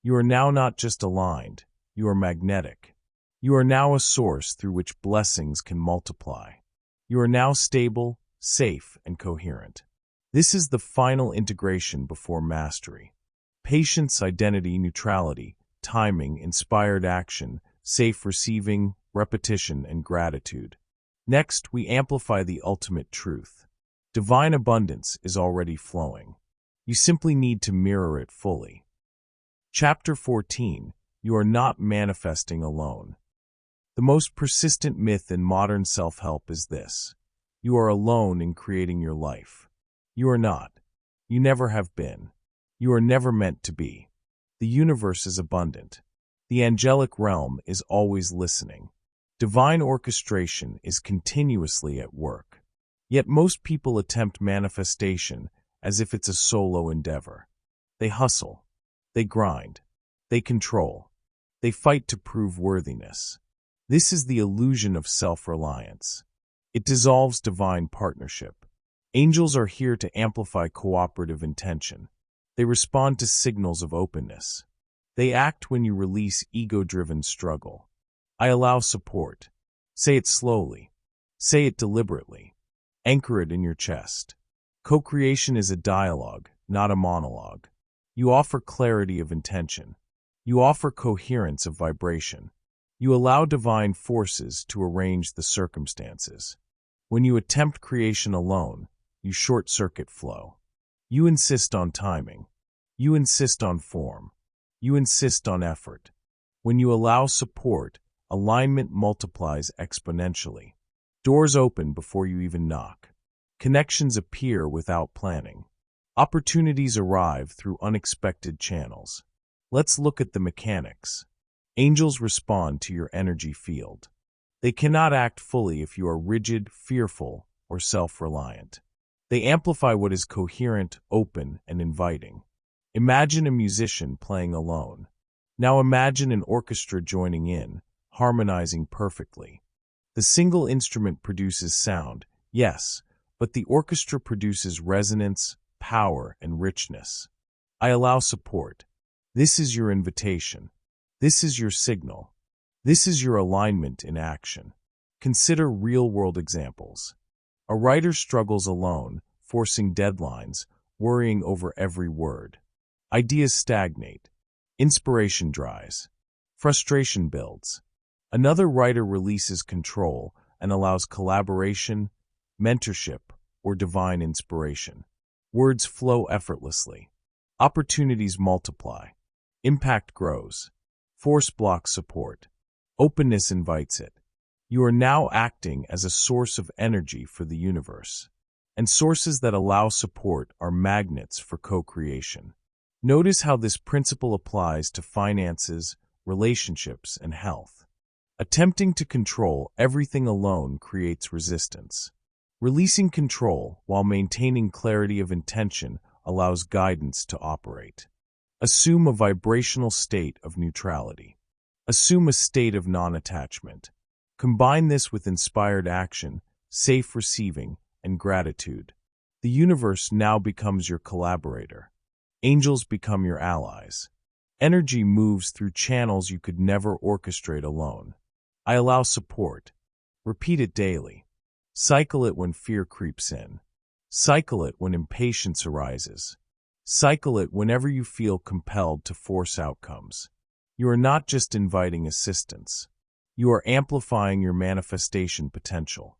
You are now not just aligned, you are magnetic. You are now a source through which blessings can multiply. You are now stable, safe, and coherent. This is the final integration before mastery. Patience, identity, neutrality, timing, inspired action, safe receiving, repetition, and gratitude. Next, we amplify the ultimate truth. Divine abundance is already flowing. You simply need to mirror it fully. Chapter 14. You are not manifesting alone. The most persistent myth in modern self-help is this: you are alone in creating your life. You are not. You never have been. You are never meant to be. The universe is abundant. The angelic realm is always listening. Divine orchestration is continuously at work. Yet most people attempt manifestation as if it's a solo endeavor. They hustle. They grind. They control. They fight to prove worthiness. This is the illusion of self-reliance. It dissolves divine partnership. Angels are here to amplify cooperative intention. They respond to signals of openness. They act when you release ego-driven struggle. I allow support. Say it slowly. Say it deliberately. Anchor it in your chest. Co-creation is a dialogue, not a monologue. You offer clarity of intention. You offer coherence of vibration. You allow divine forces to arrange the circumstances. When you attempt creation alone, you short-circuit flow. You insist on timing. You insist on form. You insist on effort. When you allow support, alignment multiplies exponentially. Doors open before you even knock. Connections appear without planning. Opportunities arrive through unexpected channels. Let's look at the mechanics. Angels respond to your energy field. They cannot act fully if you are rigid, fearful, or self-reliant. They amplify what is coherent, open, and inviting. Imagine a musician playing alone. Now imagine an orchestra joining in, harmonizing perfectly. The single instrument produces sound, yes, but the orchestra produces resonance, power, and richness. I allow support. This is your invitation. This is your signal. This is your alignment in action. Consider real-world examples. A writer struggles alone, forcing deadlines, worrying over every word. Ideas stagnate. Inspiration dries. Frustration builds. Another writer releases control and allows collaboration, mentorship, or divine inspiration. Words flow effortlessly. Opportunities multiply. Impact grows. Force blocks support. Openness invites it. You are now acting as a source of energy for the universe. And sources that allow support are magnets for co-creation. Notice how this principle applies to finances, relationships, and health. Attempting to control everything alone creates resistance. Releasing control while maintaining clarity of intention allows guidance to operate. Assume a vibrational state of neutrality. Assume a state of non-attachment. Combine this with inspired action, safe receiving, and gratitude. The universe now becomes your collaborator. Angels become your allies. Energy moves through channels you could never orchestrate alone. I allow support. Repeat it daily. Cycle it when fear creeps in. Cycle it when impatience arises. Cycle it whenever you feel compelled to force outcomes. You are not just inviting assistance. You are amplifying your manifestation potential.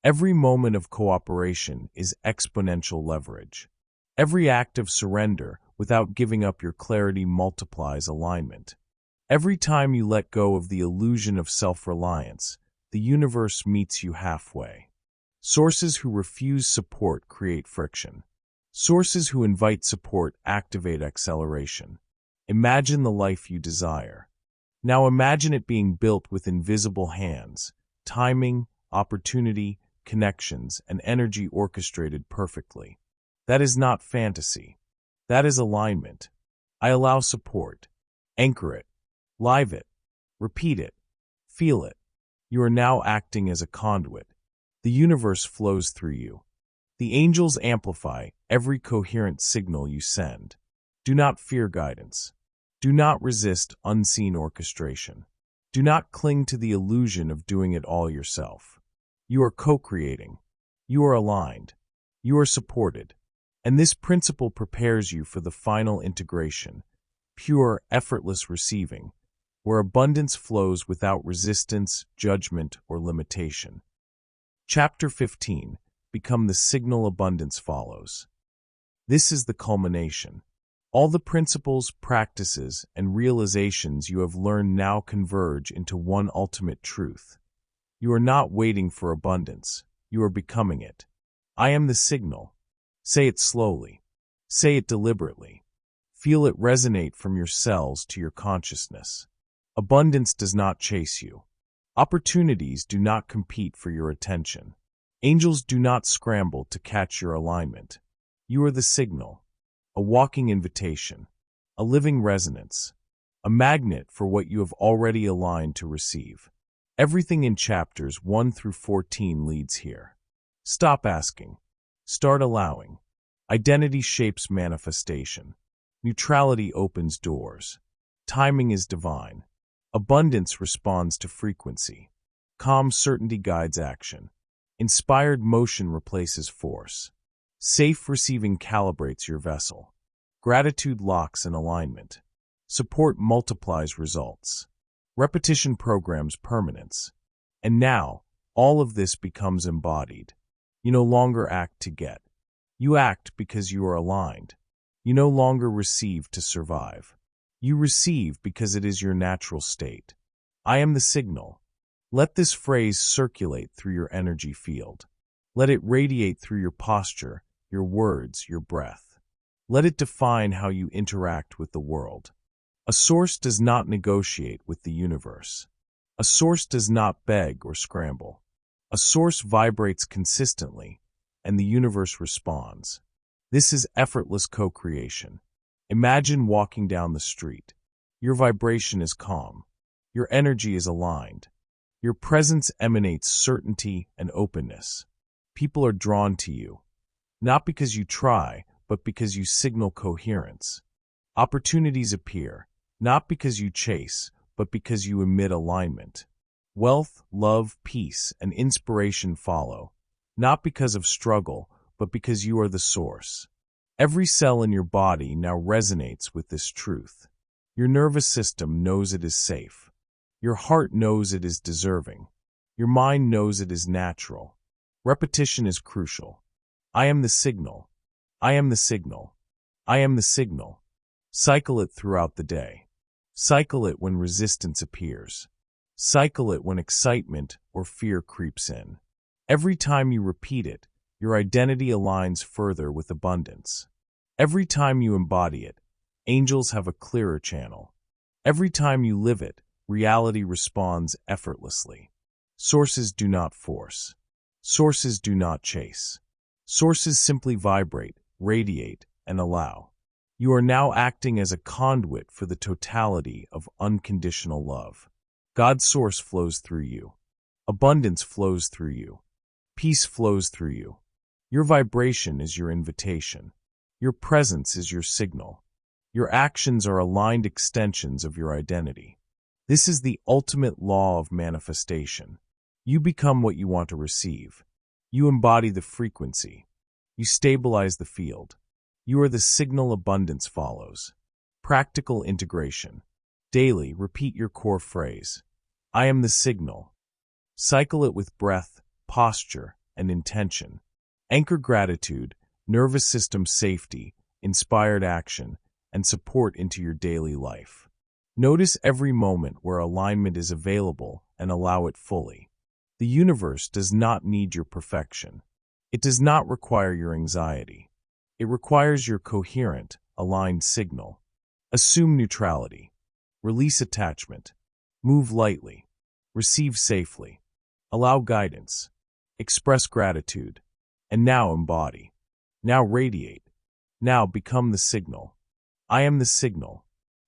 Every moment of cooperation is exponential leverage. Every act of surrender without giving up your clarity multiplies alignment. Every time you let go of the illusion of self-reliance, the universe meets you halfway. Sources who refuse support create friction. Sources who invite support activate acceleration. Imagine the life you desire. Now imagine it being built with invisible hands, timing, opportunity, connections, and energy orchestrated perfectly. That is not fantasy. That is alignment. I allow support. Anchor it. Live it. Repeat it. Feel it. You are now acting as a conduit. The universe flows through you. The angels amplify every coherent signal you send. Do not fear guidance. Do not resist unseen orchestration. Do not cling to the illusion of doing it all yourself. You are co-creating. You are aligned. You are supported. And this principle prepares you for the final integration, pure, effortless receiving, where abundance flows without resistance, judgment, or limitation. Chapter 15. Become the signal abundance follows. This is the culmination. All the principles, practices, and realizations you have learned now converge into one ultimate truth. You are not waiting for abundance. You are becoming it. I am the signal. Say it slowly. Say it deliberately. Feel it resonate from your cells to your consciousness. Abundance does not chase you. Opportunities do not compete for your attention. Angels do not scramble to catch your alignment. You are the signal, a walking invitation, a living resonance, a magnet for what you have already aligned to receive. Everything in chapters 1 through 14 leads here. Stop asking. Start allowing. Identity shapes manifestation. Neutrality opens doors. Timing is divine. Abundance responds to frequency. Calm certainty guides action. Inspired motion replaces force. Safe receiving calibrates your vessel. Gratitude locks in alignment. Support multiplies results. Repetition programs permanence. And now, all of this becomes embodied. You no longer act to get. You act because you are aligned. You no longer receive to survive. You receive because it is your natural state. I am the signal. Let this phrase circulate through your energy field. Let it radiate through your posture, your words, your breath. Let it define how you interact with the world. A source does not negotiate with the universe. A source does not beg or scramble. A source vibrates consistently, and the universe responds. This is effortless co-creation. Imagine walking down the street. Your vibration is calm. Your energy is aligned. Your presence emanates certainty and openness. People are drawn to you, not because you try, but because you signal coherence. Opportunities appear, not because you chase, but because you emit alignment. Wealth, love, peace, and inspiration follow, not because of struggle, but because you are the source. Every cell in your body now resonates with this truth. Your nervous system knows it is safe. Your heart knows it is deserving. Your mind knows it is natural. Repetition is crucial. I am the signal. I am the signal. I am the signal. Cycle it throughout the day. Cycle it when resistance appears. Cycle it when excitement or fear creeps in. Every time you repeat it, your identity aligns further with abundance. Every time you embody it, angels have a clearer channel. Every time you live it, reality responds effortlessly. Sources do not force. Sources do not chase. Sources simply vibrate, radiate, and allow. You are now acting as a conduit for the totality of unconditional love. God's source flows through you. Abundance flows through you. Peace flows through you. Your vibration is your invitation. Your presence is your signal. Your actions are aligned extensions of your identity. This is the ultimate law of manifestation. You become what you want to receive. You embody the frequency. You stabilize the field. You are the signal abundance follows. Practical integration. Daily, repeat your core phrase. I am the signal. Cycle it with breath, posture, and intention. Anchor gratitude, nervous system safety, inspired action, and support into your daily life. Notice every moment where alignment is available and allow it fully. The universe does not need your perfection. It does not require your anxiety. It requires your coherent, aligned signal. Assume neutrality. Release attachment. Move lightly. Receive safely. Allow guidance. Express gratitude. And now embody. Now radiate. Now become the signal. I am the signal.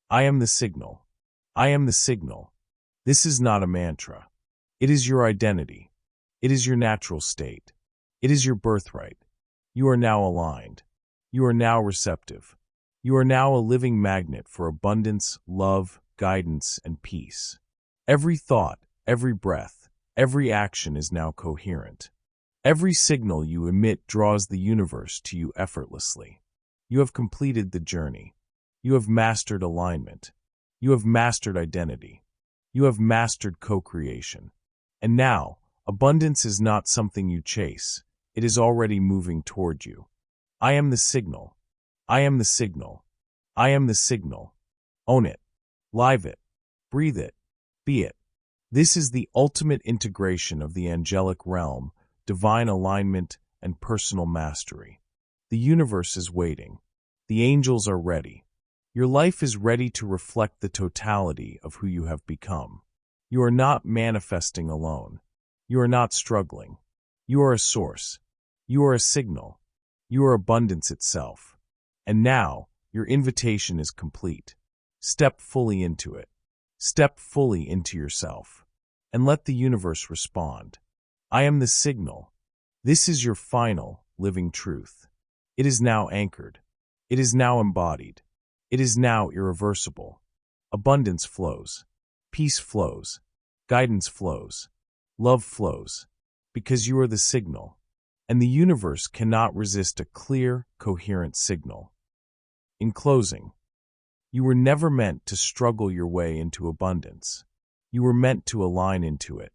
I am the signal. I am the signal. This is not a mantra. It is your identity. It is your natural state. It is your birthright. You are now aligned. You are now receptive. You are now a living magnet for abundance, love, guidance, and peace. Every thought, every breath, every action is now coherent. Every signal you emit draws the universe to you effortlessly. You have completed the journey. You have mastered alignment. You have mastered identity. You have mastered co-creation. And now, abundance is not something you chase. It is already moving toward you. I am the signal. I am the signal. I am the signal. Own it. Live it. Breathe it. Be it. This is the ultimate integration of the angelic realm, divine alignment, and personal mastery. The universe is waiting. The angels are ready. Your life is ready to reflect the totality of who you have become. You are not manifesting alone. You are not struggling. You are a source. You are a signal. You are abundance itself. And now, your invitation is complete. Step fully into it. Step fully into yourself. And let the universe respond. I am the signal. This is your final, living truth. It is now anchored. It is now embodied. It is now irreversible. Abundance flows. Peace flows. Guidance flows. Love flows. Because you are the signal. And the universe cannot resist a clear, coherent signal. In closing, you were never meant to struggle your way into abundance. You were meant to align into it.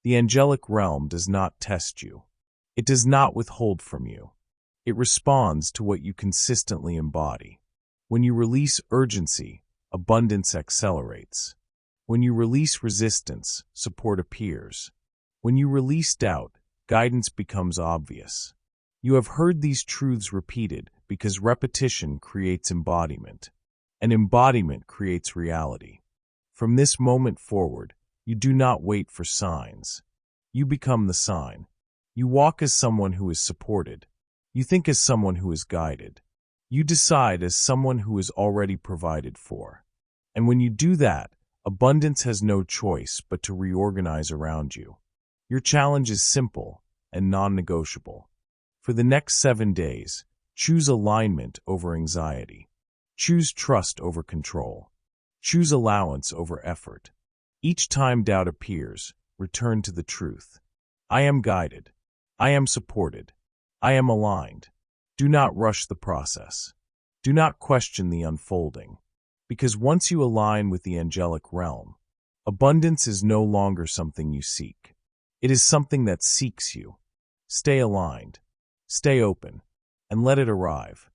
The angelic realm does not test you. It does not withhold from you. It responds to what you consistently embody. When you release urgency, abundance accelerates. When you release resistance, support appears. When you release doubt, guidance becomes obvious. You have heard these truths repeated because repetition creates embodiment, and embodiment creates reality. From this moment forward, you do not wait for signs. You become the sign. You walk as someone who is supported. You think as someone who is guided. You decide as someone who is already provided for. And when you do that, abundance has no choice but to reorganize around you. Your challenge is simple and non-negotiable. For the next 7 days, choose alignment over anxiety. Choose trust over control. Choose allowance over effort. Each time doubt appears, return to the truth. I am guided. I am supported. I am aligned. Do not rush the process. Do not question the unfolding. Because once you align with the angelic realm, abundance is no longer something you seek. It is something that seeks you. Stay aligned. Stay open. And let it arrive.